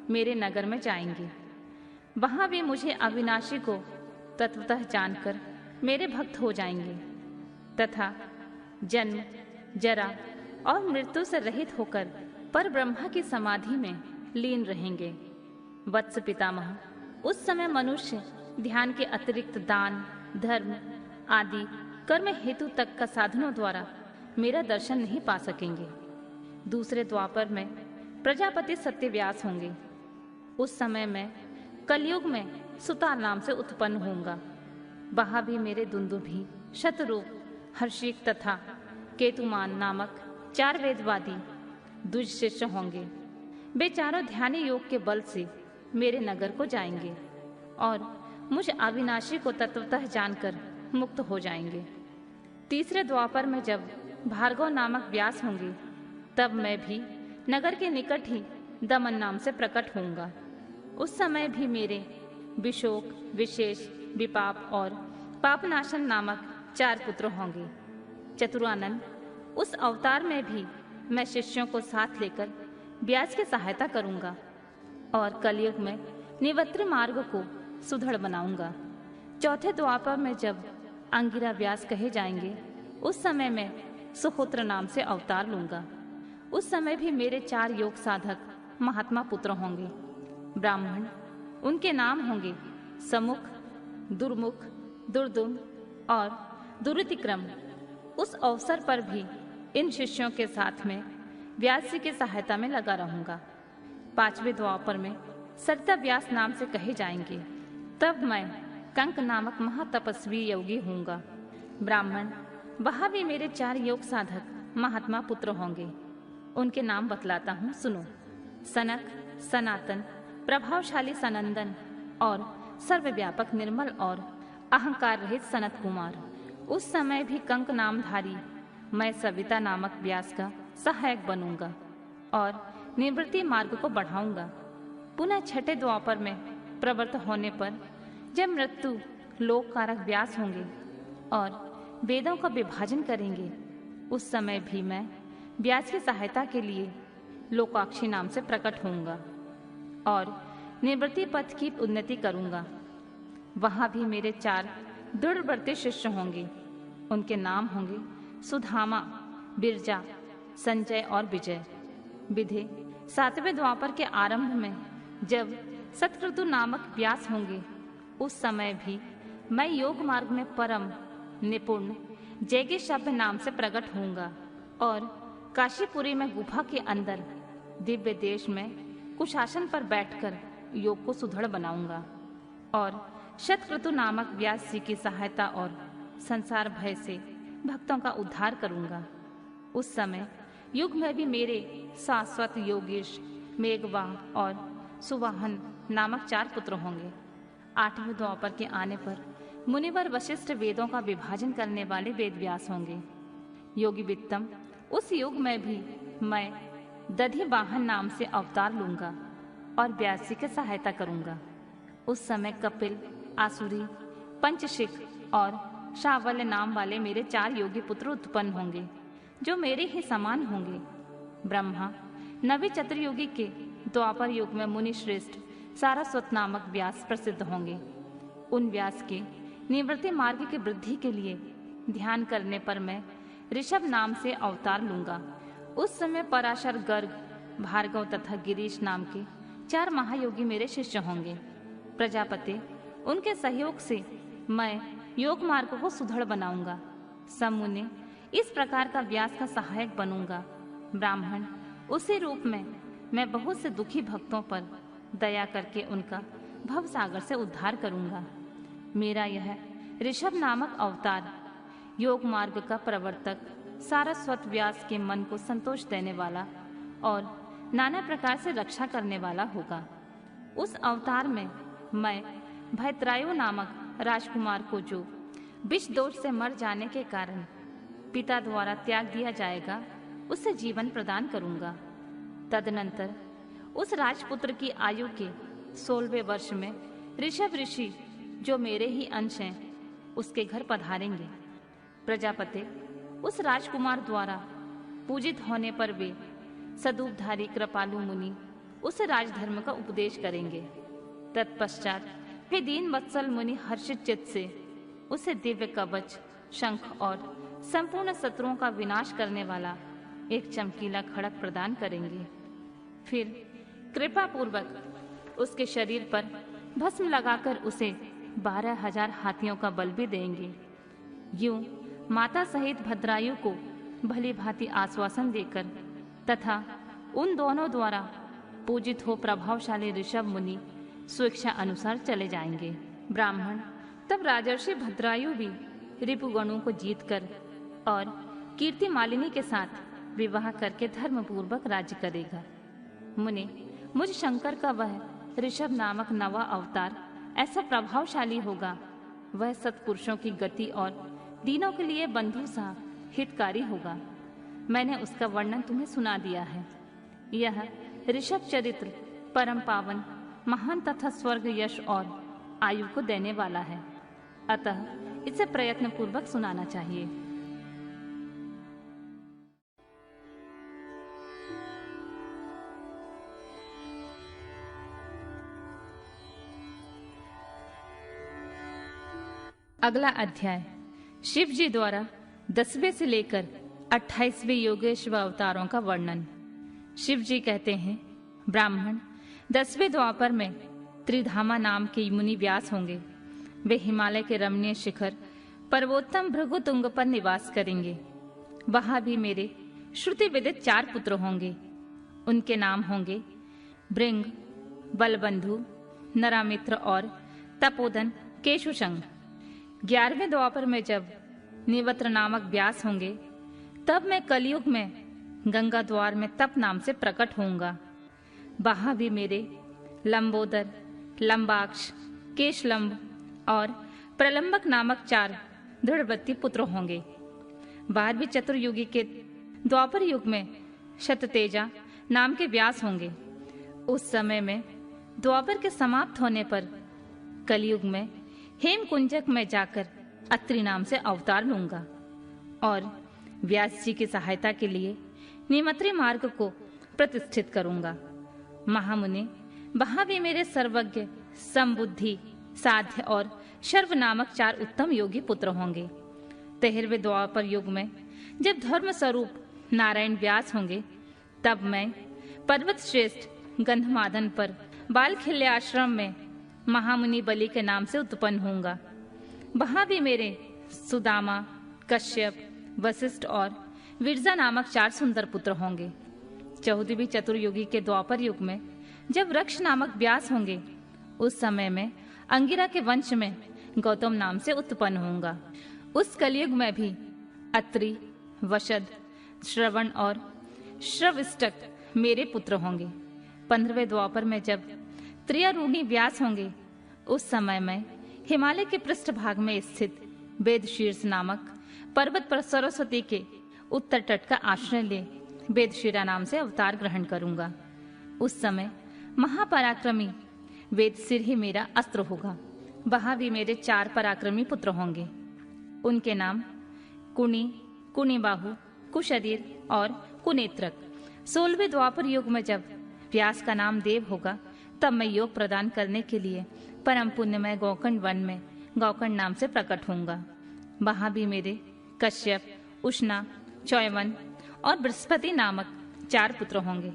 मेरे नगर में जाएंगे। वहां वे मुझे अविनाशी को तत्वतः जानकर मेरे भक्त हो जाएंगे तथा जन्म, जरा और मृत्यु से रहित होकर पर ब्रह्मा की समाधि में लीन रहेंगे। वत्स पितामह, उस समय मनुष्य ध्यान के अतिरिक्त दान, धर्म आदि कर्म हेतु तक का साधनों द्वारा मेरा दर्शन नहीं पा सकेंगे। दूसरे द्वापर में प्रजापति सत्यव्यास होंगे। उस समय मैं कलयुग में सुतार नाम से उत्पन्न होऊंगा। वहां भी मेरे दुंदुभी, शतरूप, हर्षिक तथा केतुमान नामक 4 वेदवादी द्विज शिष्य होंगे। वे चारों ध्यानी योग के बल से मेरे नगर को जाएंगे और मुझ अविनाशी को तत्वतः जानकर मुक्त हो जाएंगे। तीसरे द्वापर में जब भार्गव नामक व्यास होंगे, तब मैं भी नगर के निकट ही दमन नाम से प्रकट होऊंगा। उस समय भी मेरे विशोक, विशेष, विपाप और पापनाशन नामक 4 पुत्र होंगे। चतुरानन, उस अवतार में भी मैं शिष्यों को साथ लेकर व्यास की सहायता करूंगा और कलयुग में निवृत्ति मार्ग को सुदृढ़ बनाऊंगा। चौथे द्वापर में जब अंगिरा व्यास कहे जाएंगे, उस समय मैं सुहोत्र नाम से अवतार लूंगा। उस समय भी मेरे 4 योग साधक महात्मा पुत्र होंगे। ब्राह्मण, उनके नाम होंगे समुख, दुर्मुख, दुर्दुम और दुरितिक्रम। उस अवसर पर भी इन शिष्यों के साथ में व्यास जी की सहायता में लगा रहूंगा। 5वें द्वापर में सरिता व्यास नाम से कहे जाएंगे। तब मैं कंक नामक महातपस्वी योगी होऊंगा। ब्राह्मण, वहां भी मेरे 4 योग साधक महात्मा पुत्र होंगे। उनके नाम बतलाता हूँ, सुनो। सनक, सनातन, प्रभावशाली सनंदन और सर्वव्यापक निर्मल और अहंकार रहित सनत कुमार। उस समय भी कंक नामधारी मैं सविता नामक व्यास का सहायक बनूंगा और निवृत्ति मार्ग को बढ़ाऊंगा। पुनः छठे द्वापर में प्रवृत्त होने पर जब मृत्यु लोक कारक व्यास होंगे और वेदों का विभाजन करेंगे, उस समय भी मैं व्यास की सहायता के लिए लोकाक्षी नाम से प्रकट होऊंगा और निवृत्ति पथ की उन्नति करूंगा। वहां भी मेरे 4 दृढ़व्रती शिष्य होंगे। उनके नाम होंगे सुधामा, बिरजा, संजय और विजय। विधे 7वें द्वापर के आरंभ में जब सतक्रतु नामक व्यास होंगे, उस समय भी मैं योग मार्ग में परम निपुण जैगेशभ्य नाम से प्रकट होऊंगा और काशीपुरी में गुफा के अंदर दिव्य देश में कुशासन पर बैठकर योग को सुदृढ़ बनाऊंगा और शतक्रतु नामक व्यास जी की सहायता और संसार भय से भक्तों का उद्धार करूंगा। उस समय युग में भी मेरे शाश्वत योगेश, मेघवाह और सुवाहन नामक 4 पुत्र होंगे। 8वें द्वापर के आने पर मुनिवर वशिष्ठ वेदों का विभाजन करने वाले वेद व्यास होंगे। योगी वित्तम, उस युग में भी मैं दधि वाहन नाम से अवतार लूंगा और व्यास जी की सहायता करूंगा। उस समय कपिल, आसुरी, पंचशिख और शावल्य नाम वाले मेरे 4 योगी पुत्र उत्पन्न होंगे, जो मेरे ही समान होंगे। ब्रह्मा, नवी चतुर्युगी के द्वापर युग में मुनि श्रेष्ठ सारस्वत नामक व्यास प्रसिद्ध होंगे। उन व्यास के निवृत्ति मार्ग की वृद्धि के लिए ध्यान करने पर मैं ऋषभ नाम से अवतार लूंगा। उस समय पराशर, गर्ग, भार्गव तथा गिरीश नाम के 4 महायोगी मेरे शिष्य होंगे। प्रजापति, उनके सहयोग से मैं योग मार्ग को सुदृढ़ बनाऊंगा। समुनि, इस प्रकार का व्यास का सहायक बनूंगा। ब्राह्मण, उसी रूप में मैं बहुत से दुखी भक्तों पर दया करके उनका भवसागर से उद्धार करूंगा। मेरा यह ऋषभ नामक अवतार योग मार्ग का प्रवर्तक, सारस्वत व्यास के मन को संतोष देने वाला और नाना प्रकार से रक्षा करने वाला होगा। उस अवतार में मैं भैत्रायु नामक राजकुमार को, जो विष दोष से मर जाने के कारण पिता द्वारा त्याग दिया जाएगा, उसे जीवन प्रदान करूंगा। तदनंतर उस राजपुत्र की आयु के 16वें वर्ष में ऋषभ ऋषि, जो मेरे ही अंश हैं, उसके घर पधारेंगे। प्रजापति, उस राजकुमार द्वारा पूजित होने पर वे सदूपधारी कृपालु मुनि उसे राजधर्म का उपदेश करेंगे। तत्पश्चात वे दीन वत्सल मुनि हर्षित चित्त से उसे दिव्य कवच, शंख और संपूर्ण शत्रुओं का विनाश करने वाला एक चमकीला खड़ग प्रदान करेंगे। फिर कृपा पूर्वक उसके शरीर पर भस्म लगाकर उसे 12,000 हाथियों का बल भी देंगे। यूं माता सहित भद्रायु को भली भांति आश्वासन देकर तथा उन दोनों द्वारा पूजित हो प्रभावशाली ऋषभ मुनि स्वेच्छा अनुसार चले जाएंगे। ब्राह्मण, तब राजर्षि भद्रायु भी रिपुगणों को जीतकर और कीर्ति मालिनी के साथ विवाह करके धर्म पूर्वक राज्य करेगा। मुनि, मुझ शंकर का वह ऋषभ नामक नवा अवतार ऐसा प्रभावशाली होगा, वह सत्पुरुषों की गति और दीनों के लिए बंधु सा हितकारी होगा। मैंने उसका वर्णन तुम्हें सुना दिया है। यह ऋषभ चरित्र परम पावन, महान तथा स्वर्ग, यश और आयु को देने वाला है, अतः इसे प्रयत्न पूर्वक सुनाना चाहिए। अगला अध्याय शिव जी द्वारा 10वें से लेकर 28वें योगेश्वर अवतारों का वर्णन। शिव जी कहते हैं, ब्राह्मण, 10वें द्वापर में त्रिधामा नाम के मुनि व्यास होंगे। वे हिमालय के रमणीय शिखर पर्वोत्तम भृगुतुंग पर निवास करेंगे। वहां भी मेरे श्रुति विदित 4 पुत्र होंगे। उनके नाम होंगे भृंग, बलबंधु, नरामित्र और तपोधन केशुशंग। 11वें द्वापर में जब निवत्र नामक व्यास होंगे, तब मैं कलयुग में गंगा द्वार में तप नाम से प्रकट होऊंगा। वहां भी मेरे लंबोदर, लंबाक्ष, केशलंब और प्रलंबक नामक 4 दृढ़वत्ती पुत्र होंगे। 12वीं चतुर्युगी के द्वापर युग में शततेजा नाम के व्यास होंगे। उस समय में द्वापर के समाप्त होने पर कलयुग में हेमकुंजक में जाकर अत्रि नाम से अवतार लूंगा और व्यास जी की सहायता के लिए निमत्री मार्ग को प्रतिष्ठित करूंगा। महामुनि, वहां भी मेरे सर्वज्ञ, समबुद्धि, साध्य और शर्व नामक 4 उत्तम योगी पुत्र होंगे। 13वें द्वापर युग में जब धर्म स्वरूप नारायण व्यास होंगे, तब मैं पर्वत श्रेष्ठ गंधमादन पर बालखिल्य आश्रम में महामुनि बलि के नाम से उत्पन्न होऊंगा। वहां भी मेरे सुदामा, कश्यप, वशिष्ठ और विरजा नामक 4 सुंदर पुत्र होंगे। 14वीं चतुर्युगी के द्वापर युग में जब रक्ष नामक व्यास होंगे, उस समय में अंगिरा के वंश में गौतम नाम से उत्पन्न होऊंगा। उस कलयुग में भी अत्रि, वशद, श्रवण और श्रवष्टक मेरे पुत्र होंगे। 15वें द्वापर में जब त्रियारूढ़ी व्यास होंगे, उस समय में हिमालय के पृष्ठभाग में स्थित वेदशीर्ष नामक पर्वत पर सरस्वती के उत्तर तट का आश्रय ले वेदशिरा नाम से अवतार ग्रहण करूंगा। उस समय महापराक्रमी वेदसिर ही मेरा अस्त्र होगा। वहां भी मेरे 4 पराक्रमी पुत्र होंगे। उनके नाम कुणी, कुणिबाहु, कुशरीर और कुनेत्रक। 16वें द्वापर युग में जब व्यास का नाम देव होगा, तब मैं योग प्रदान करने के लिए परम पुण्यमय गौकर्ण वन में गौकर्ण नाम से प्रकट होऊंगा। वहां भी मेरे कश्यप, उष्णा, चौयवन और बृहस्पति नामक 4 पुत्र होंगे।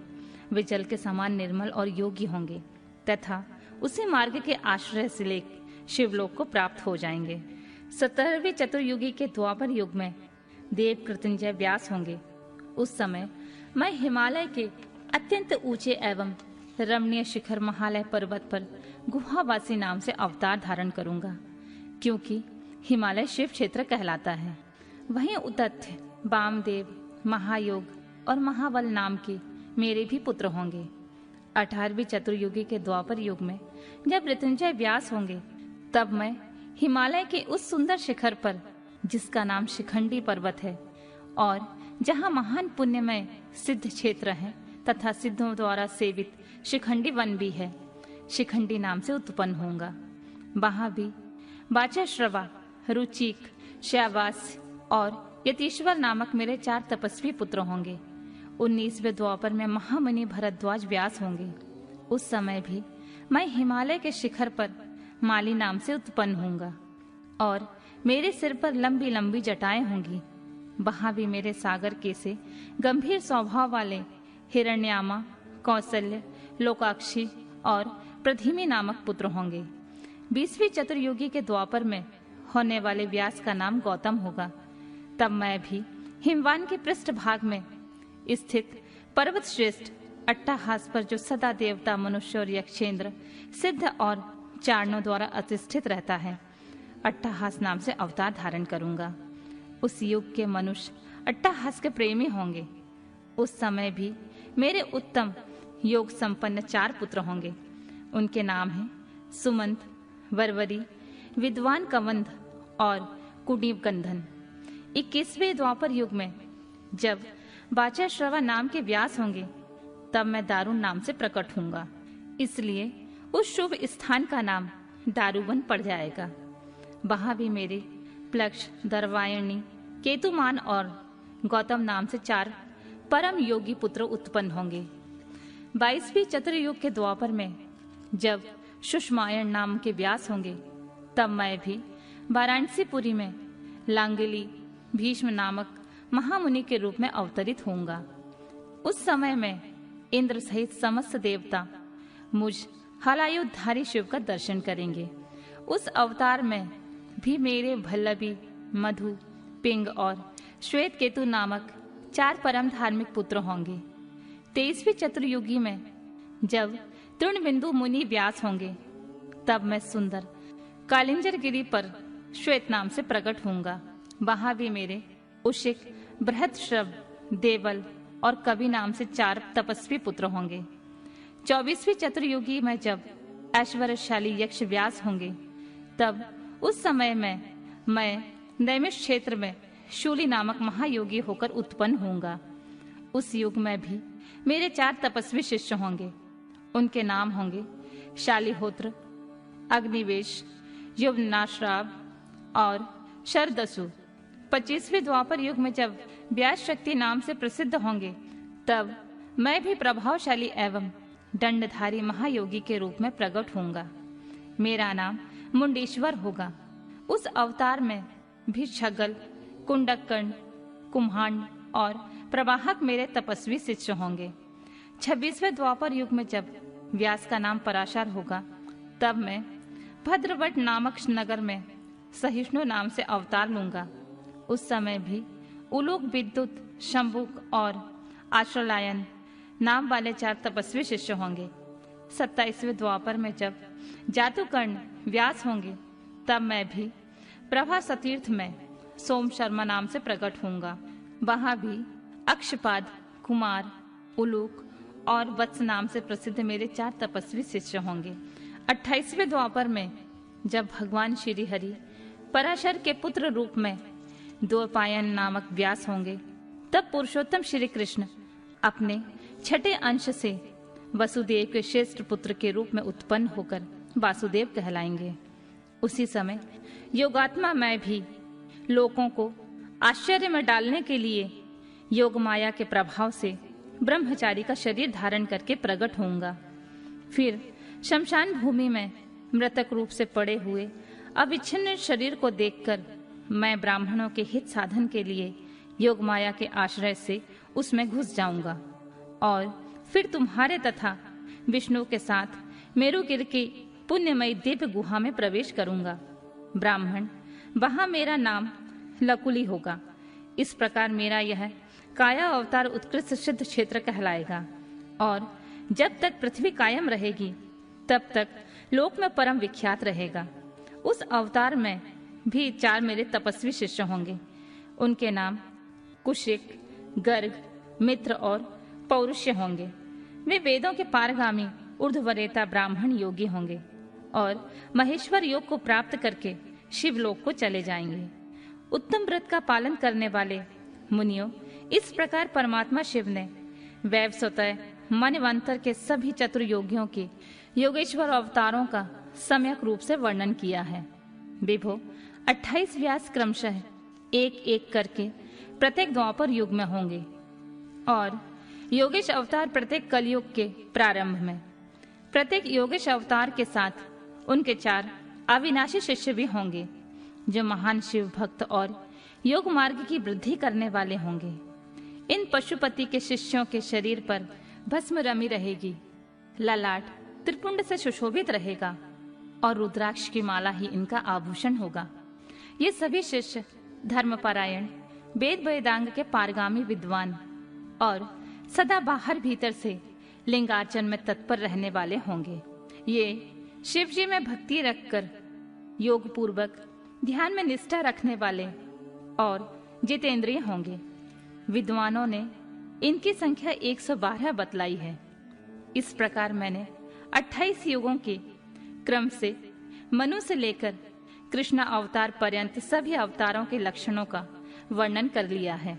वे जल के समान निर्मल और योगी होंगे तथा उसी मार्ग के आश्रय से लेकर शिवलोक को प्राप्त हो जाएंगे। 17वें चतुर्युगी के द्वापर युग में देव कृतंजय व्यास होंगे। उस समय मैं हिमालय के अत्यंत ऊंचे एवं रमणीय शिखर महालय पर्वत पर गुहावासी नाम से अवतार धारण करूंगा, क्योंकि हिमालय शिव क्षेत्र कहलाता है। वहीं उतथ्य, वामदेव, महायोग और महाबल नाम के मेरे भी पुत्र होंगे। 18वीं चतुर्युगी के द्वापर युग में जब मृत्युंजय व्यास होंगे, तब मैं हिमालय के उस सुंदर शिखर पर, जिसका नाम शिखंडी पर्वत है और जहां महान पुण्यमय सिद्ध क्षेत्र है तथा सिद्धों द्वारा सेवित शिखंडी वन भी है, शिखंडी नाम से उत्पन्न होऊंगा। वहां भी वाचाश्रवा, रुचिक, श्यावास और यतीश्वर नामक मेरे 4 तपस्वी पुत्र होंगे। 19वें द्वापर में महामुनि भरद्वाज व्यास होंगे। उस समय भी मैं हिमालय के शिखर पर माली नाम से उत्पन्न होऊंगा और मेरे सिर पर लंबी लंबी जटाएं होंगी। वहां भी मेरे सागर के से गंभीर स्वभाव वाले हिरण्यामा, कौशल्य, लोकाक्षी और प्रधिमी नामक पुत्र होंगे। 20वीं चतुर्युगी के द्वापर में होने वाले व्यास का नाम गौतम होगा। तब मैं भी हिमवान के पृष्ठभाग में स्थित पर्वत श्रेष्ठ अट्टाहास पर, जो सदा देवता, मनुष्य और यक्षेंद्र, सिद्ध और चारणों द्वारा अधिष्ठित रहता है, अट्टाहास नाम से अवतार धारण करूंगा। उस युग के मनुष्य अट्टाहास के प्रेमी होंगे। उस समय भी मेरे उत्तम योग संपन्न 4 पुत्र होंगे। उनके नाम हैं सुमंत, वरवरी, विद्वान कवंध और कुडीव गंधन। 21वें द्वापर युग में जब वाचाश्रवा नाम के व्यास होंगे, तब मैं दारुण नाम से प्रकट होऊंगा, इसलिए उस शुभ स्थान का नाम दारुवन पड़ जाएगा। वहां भी मेरे प्लक्ष, दरवायणी, केतुमान और गौतम नाम से 4 परम योगी पुत्र उत्पन्न होंगे। 22वीं चतुर्युग के द्वापर में जब सुषमायण नाम के व्यास होंगे, तब मैं भी वाराणसीपुरी में लांगली भीष्म नामक महामुनि के रूप में अवतरित होऊंगा। उस समय में इंद्र सहित समस्त देवता मुझ हलायुधारी शिव का दर्शन करेंगे। उस अवतार में भी मेरे भल्लभी, मधु, पिंग और श्वेत केतु नामक 4 परम धार्मिक पुत्र होंगे। 23वीं चतुर्युगी में जब तृणबिंदु मुनि व्यास होंगे, तब मैं सुंदर कालिंजर गिरी पर श्वेत नाम से प्रकट होऊंगा। वहां भी मेरे उशिक, बृहदश्रव, देवल और कवि नाम से 4 तपस्वी पुत्र होंगे। 24वीं चतुर्युगी में जब ऐश्वर्यशाली यक्ष व्यास होंगे, तब उस समय में मैं नैमिष क्षेत्र में शूली नामक महायोगी होकर उत्पन्न होऊंगा। उस युग में भी मेरे 4 तपस्वी शिष्य होंगे। उनके नाम होंगे शालिहोत्र, अग्निवेश, युवनाश्राव और शरदसु। 25वें द्वापर युग में जब व्यास शक्ति नाम से प्रसिद्ध होंगे, तब मैं भी प्रभावशाली एवं दंडधारी महायोगी के रूप में प्रकट होऊंगा। मेरा नाम मुंडेश्वर होगा। उस अवतार में भी छगल, कुंडकर्ण, कुम्हांड और प्रवाहक मेरे तपस्वी शिष्य होंगे। 26वें द्वापर युग में जब व्यास का नाम पराशर होगा, तब मैं भद्रवट नामक नगर में सहिष्णु नाम से अवतार लूंगा। उस समय भी उलूक, विद्युत, शंभुक और आश्रलायन नाम वाले 4 तपस्वी शिष्य होंगे। 27वें द्वापर में जब जातुकर्ण व्यास होंगे, तब मैं भी प्रभा सतीर्थ में सोम शर्मा नाम से प्रकट होऊंगा। वहां भी अक्षपाद, कुमार, उलूक और वत्स नाम से प्रसिद्ध मेरे 4 तपस्वी शिष्य होंगे। 28वें द्वापर में जब भगवान श्री हरि पराशर के पुत्र रूप में द्वैपायन नामक व्यास होंगे, तब पुरुषोत्तम श्री कृष्ण अपने छठे अंश से वसुदेव के श्रेष्ठ पुत्र के रूप में उत्पन्न होकर वासुदेव कहलाएंगे। उसी समय योगात्मा मैं भी लोगों को आश्चर्य में डालने के लिए योग माया के प्रभाव से ब्रह्मचारी का शरीर धारण करके प्रकट होऊंगा। फिर शमशान भूमि में मृतक रूप से पड़े हुए अविच्छिन्न शरीर को देखकर मैं ब्राह्मणों के हित साधन के लिए योग माया के आश्रय से उसमें घुस जाऊंगा और फिर तुम्हारे तथा विष्णु के साथ मेरुगिर की पुण्यमयी दिव्य गुहा में प्रवेश करूंगा। ब्राह्मण, वहां मेरा नाम लकुली होगा। इस प्रकार मेरा यह काया अवतार उत्कृष्ट सिद्ध क्षेत्र कहलाएगा और जब तक पृथ्वी कायम रहेगी, तब तक लोक में परम विख्यात रहेगा। उस अवतार में भी 4 मेरे तपस्वी शिष्य होंगे। उनके नाम कुशिक, गर्ग, मित्र और पौरुष्य होंगे। वे वेदों के पारगामी ऊर्ध्वरेता ब्राह्मण योगी होंगे और महेश्वर योग को प्राप्त करके शिवलोक को चले जाएंगे। उत्तम व्रत का पालन करने वाले मुनियों, इस प्रकार परमात्मा शिव ने वैवस्वतः मनवंतर के सभी चतुर्योगियों के योगेश्वर अवतारों का सम्यक रूप से वर्णन किया है। विभो 28 व्यास क्रमशः एक एक करके प्रत्येक द्वापर युग में होंगे और योगेश अवतार प्रत्येक कलयुग के प्रारंभ में। प्रत्येक योगेश अवतार के साथ उनके 4 अविनाशी शिष्य भी होंगे, जो महान शिव भक्त और योग मार्ग की वृद्धि करने वाले होंगे। इन पशुपति के शिष्यों के शरीर पर भस्म रमी रहेगी, ललाट त्रिपुंड से सुशोभित रहेगा और रुद्राक्ष की माला ही इनका आभूषण होगा। ये सभी शिष्य धर्मपरायण, वेद वेदांग के पारगामी विद्वान और सदा बाहर भीतर से लिंगार्चन में तत्पर रहने वाले होंगे। ये शिव जी में भक्ति रखकर योग पूर्वक ध्यान में निष्ठा रखने वाले और जितेंद्रिय होंगे। विद्वानों ने इनकी संख्या 112 बतलाई है। इस प्रकार मैंने 28 युगों के क्रम से मनु से लेकर कृष्ण अवतार पर्यंत सभी अवतारों के लक्षणों का वर्णन कर लिया है।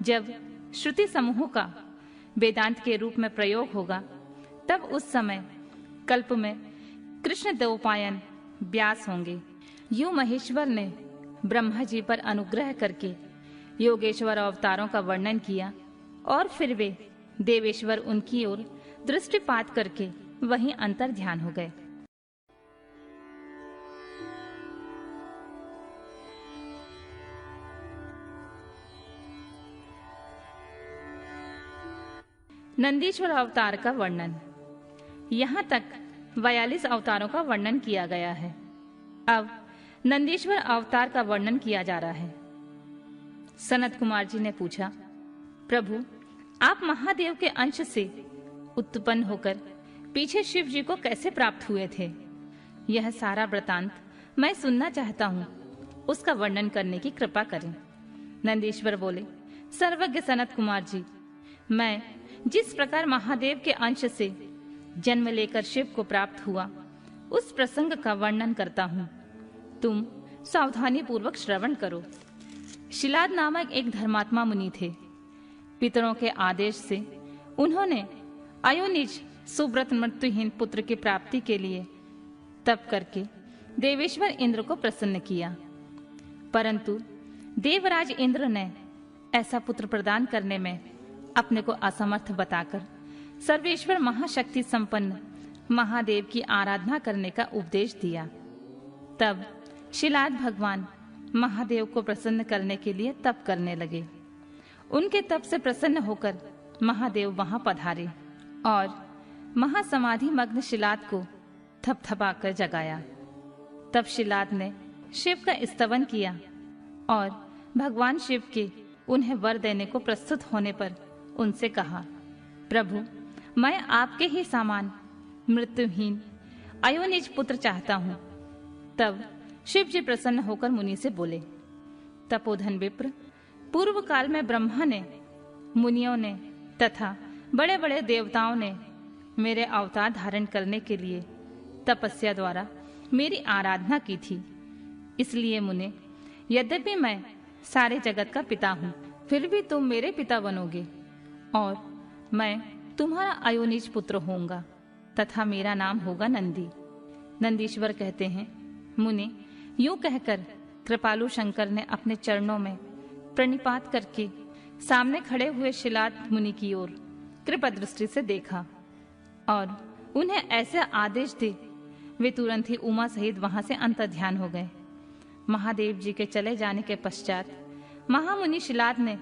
जब श्रुति समूह का वेदांत के रूप में प्रयोग होगा, तब उस समय कल्प में कृष्ण द्वैपायन व्यास होंगे। यूं महेश्वर ने ब्रह्मा जी पर अनुग्रह करके योगेश्वर अवतारों का वर्णन किया और फिर वे देवेश्वर उनकी ओर दृष्टिपात करके वहीं अंतर ध्यान हो गए। नंदीश्वर अवतार का वर्णन। यहाँ तक 42 अवतारों का वर्णन किया गया है। अब नंदीश्वर अवतार का वर्णन किया जा रहा है। सनत कुमार जी ने पूछा, प्रभु, आप महादेव के अंश से उत्पन्न होकर पीछे शिव जी को कैसे प्राप्त हुए थे? यह सारा वृतांत मैं सुनना चाहता हूँ, उसका वर्णन करने की कृपा करें। नंदीश्वर बोले, सर्वज्ञ सनत कुमार जी, मैं जिस प्रकार महादेव के अंश से जन्म लेकर शिव को प्राप्त हुआ, उस प्रसंग का वर्णन करता हूँ। तुम सावधानी पूर्वक श्रवण करो। शिलाद नामक एक धर्मात्मा मुनि थे। पितरों के आदेश से उन्होंने अयोनिज सुव्रत मृत्युहीन पुत्र की प्राप्ति के लिए तप करके देवेश्वर इंद्र को प्रसन्न किया, परंतु देवराज इंद्र ने ऐसा पुत्र प्रदान करने में अपने को असमर्थ बताकर सर्वेश्वर महाशक्ति संपन्न महादेव की आराधना करने का उपदेश दिया। तब शिलाद भगवान महादेव को प्रसन्न करने के लिए तप करने लगे। उनके तप से प्रसन्न होकर महादेव वहां पधारे और महासमाधि मग्न शिलाद को थपथपाकर जगाया। तब शिलाद ने शिव का स्तवन किया और भगवान शिव के उन्हें वर देने को प्रस्तुत होने पर उनसे कहा, प्रभु, मैं आपके ही समान मृत्युहीन अयोनिज पुत्र चाहता हूँ। तब शिव जी प्रसन्न होकर मुनि से बोले, तपोधन विप्र, पूर्व काल में ब्रह्मा ने, मुनियों ने तथा बड़े बड़े देवताओं ने मेरे अवतार धारण करने के लिए तपस्या द्वारा मेरी आराधना की थी। इसलिए मुने, यद्यपि मैं सारे जगत का पिता हूँ, फिर भी तुम मेरे पिता बनोगे और मैं तुम्हारा अयोनिज पुत्र होऊंगा तथा मेरा नाम होगा नंदी। नंदीश्वर कहते हैं, मुने, यूं कहकर कृपालु शंकर ने अपने चरणों में प्रणिपात करके सामने खड़े हुए शिलाद मुनि की ओर कृपा दृष्टि से देखा और उन्हें ऐसे आदेश दे वे तुरंत ही उमा सहित वहां से अंतर्ध्यान हो गए। महादेव जी के चले जाने के पश्चात महामुनि शिलाद ने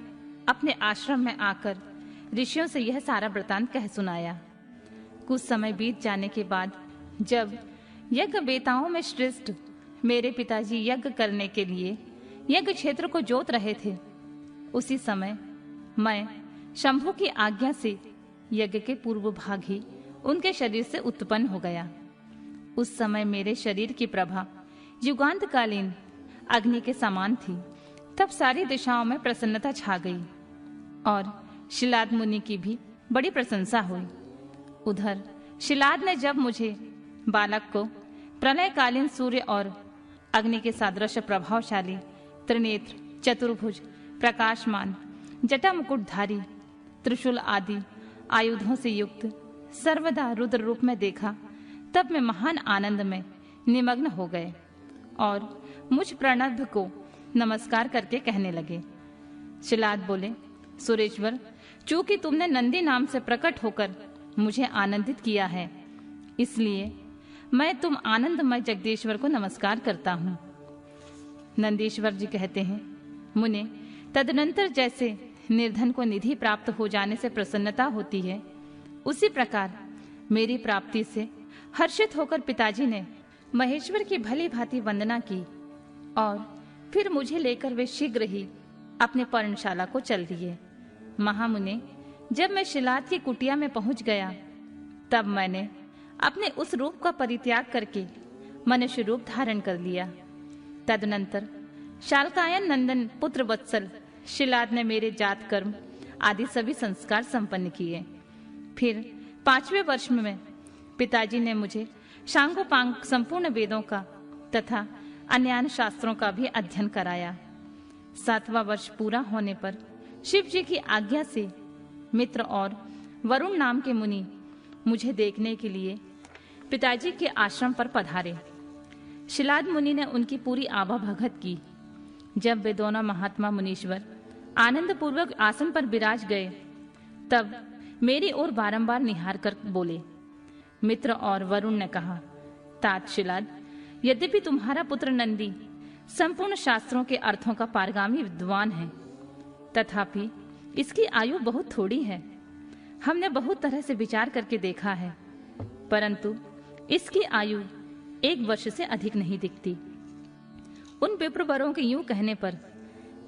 अपने आश्रम में आकर ऋषियों से यह सारा वृतांत कह सुनाया। कुछ समय बीत जाने के बाद जब यज्ञ बेताओं में श्रेष्ठ मेरे पिताजी यज्ञ करने के लिए यज्ञ क्षेत्र को जोत रहे थे, उसी समय मैं शंभु की आज्ञा से यज्ञ के पूर्व भाग ही उनके शरीर से उत्पन्न हो गया। उस समय मेरे शरीर की प्रभा युगांतकालीन अग्नि के समान थी। तब सारी दिशाओं में प्रसन्नता छा गई और शिलाद मुनि की भी बड़ी प्रशंसा हुई। उधर शिलाद ने जब मुझे बालक को प्रलयकालीन सूर्य और अग्नि के सादृश प्रभावशाली त्रिनेत्र, चतुर्भुज, प्रकाशमान, जटा मुकुटधारी, त्रिशूल आदि आयुधों से युक्त सर्वदा रुद्र रूप में देखा, तब मैं महान आनंद में निमग्न हो गए और मुझ प्रणव को नमस्कार करके कहने लगे। शिलाद बोले, सुरेश्वर, चूंकि तुमने नंदी नाम से प्रकट होकर मुझे आनंदित किया है, इसलिए मैं तुम आनंदमय जगदीश्वर को नमस्कार करता हूँ। नंदीश्वर जी कहते हैं, मुने, तदनंतर जैसे निर्धन को निधि प्राप्त हो जाने से प्रसन्नता होती है, उसी प्रकार मेरी प्राप्ति से हर्षित होकर पिताजी ने महेश्वर की भली भांति वंदना की और फिर मुझे लेकर वे शीघ्र ही अपने पर्णशाला को चल दिए। महामुने, जब मैं शिलाद की कुटिया में पहुंच गया, तब मैंने अपने उस रूप का परित्याग करके मनुष्य रूप धारण कर लिया। तदनंतर शालकायन नंदन पुत्र वत्सल शिलाद ने मेरे जात कर्म आदि सभी संस्कार संपन्न किए। फिर 5वें वर्ष में पिताजी ने मुझे शांगोपांग संपूर्ण वेदों का तथा अन्य शास्त्रों का भी अध्ययन कराया। 7वां वर्ष पूरा होने पर शिव जी की आज्ञा से मित्र और वरुण नाम के मुनि मुझे देखने के लिए पिताजी के आश्रम पर पधारे। शिलाद मुनि ने उनकी पूरी आभा भगत की। जब वे दोनों महात्मा मुनीश्वर आनंद पूर्वक आसन पर विराज गए, तब मेरी ओर बारंबार निहार कर बोले। मित्र और वरुण ने कहा, तात शिलाद, यद्यपि तुम्हारा पुत्र नंदी संपूर्ण शास्त्रों के अर्थों का पारगामी विद्वान है, तथापि इसकी आयु बहुत थोड़ी है। हमने बहुत तरह से विचार करके देखा है, परंतु इसकी आयु 1 वर्ष से अधिक नहीं दिखती। उन विप्रवरों के यूं कहने पर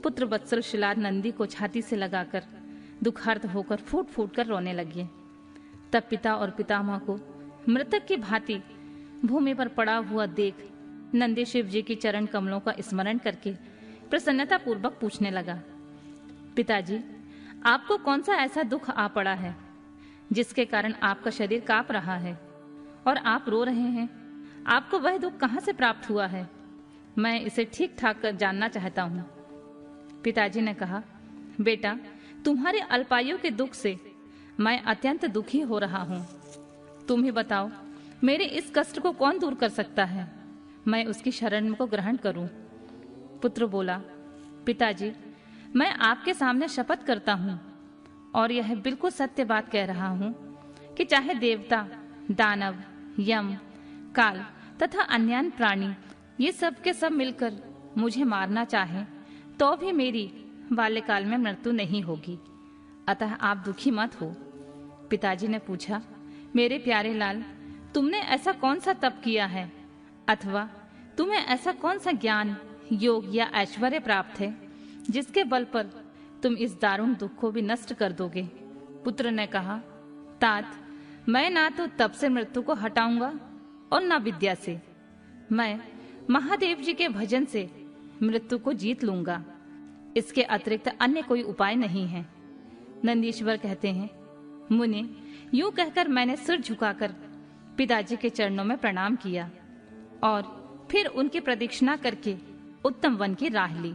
पुत्र वत्सल शिलाद नंदी को छाती से लगाकर दुखार्त होकर फूट फूट कर रोने लगे। तब पिता और पितामह को मृतक की भांति भूमि पर पड़ा हुआ देख नंदी शिव जी की चरण कमलों का स्मरण करके प्रसन्नता पूर्वक पूछने लगा, पिताजी, आपको कौन सा ऐसा दुख आ पड़ा है जिसके कारण आपका शरीर कांप रहा है और आप रो रहे हैं? आपको वह दुख कहां से प्राप्त हुआ है? मैं इसे ठीक ठाक जानना चाहता हूं। पिताजी ने कहा, बेटा, तुम्हारे अल्पायु के दुख से मैं अत्यंत दुखी हो रहा हूं। तुम ही बताओ, मेरे इस कष्ट को कौन दूर कर सकता है? मैं उसकी शरण को ग्रहण करूं। पुत्र बोला, पिताजी, मैं आपके सामने शपथ करता हूं और यह बिल्कुल सत्य बात कह रहा हूं कि चाहे देवता, दानव, यम, काल तथा अन्य प्राणी ये सब के सब मिलकर मुझे मारना चाहे तो भी मेरी बाल्यकाल में मृत्यु नहीं होगी। अतः आप दुखी मत हो। पिताजी ने पूछा, मेरे प्यारे लाल, तुमने ऐसा कौन सा तप किया है अथवा तुम्हें ऐसा कौन सा ज्ञान, योग या ऐश्वर्य प्राप्त है जिसके बल पर तुम इस दारुण दुख को भी नष्ट कर दोगे? पुत्र ने कहा, तात, मैं ना तो तप से मृत्यु को हटाऊंगा और ना विद्या से। मैं महादेव जी के भजन से मृत्यु को जीत लूंगा। इसके अतिरिक्त अन्य कोई उपाय नहीं है। नंदीश्वर कहते हैं, मुने, यूं कहकर मैंने सिर झुकाकर पिताजी के चरणों में प्रणाम किया और फिर उनकी प्रदक्षिणा करके उत्तम वन की राह ली।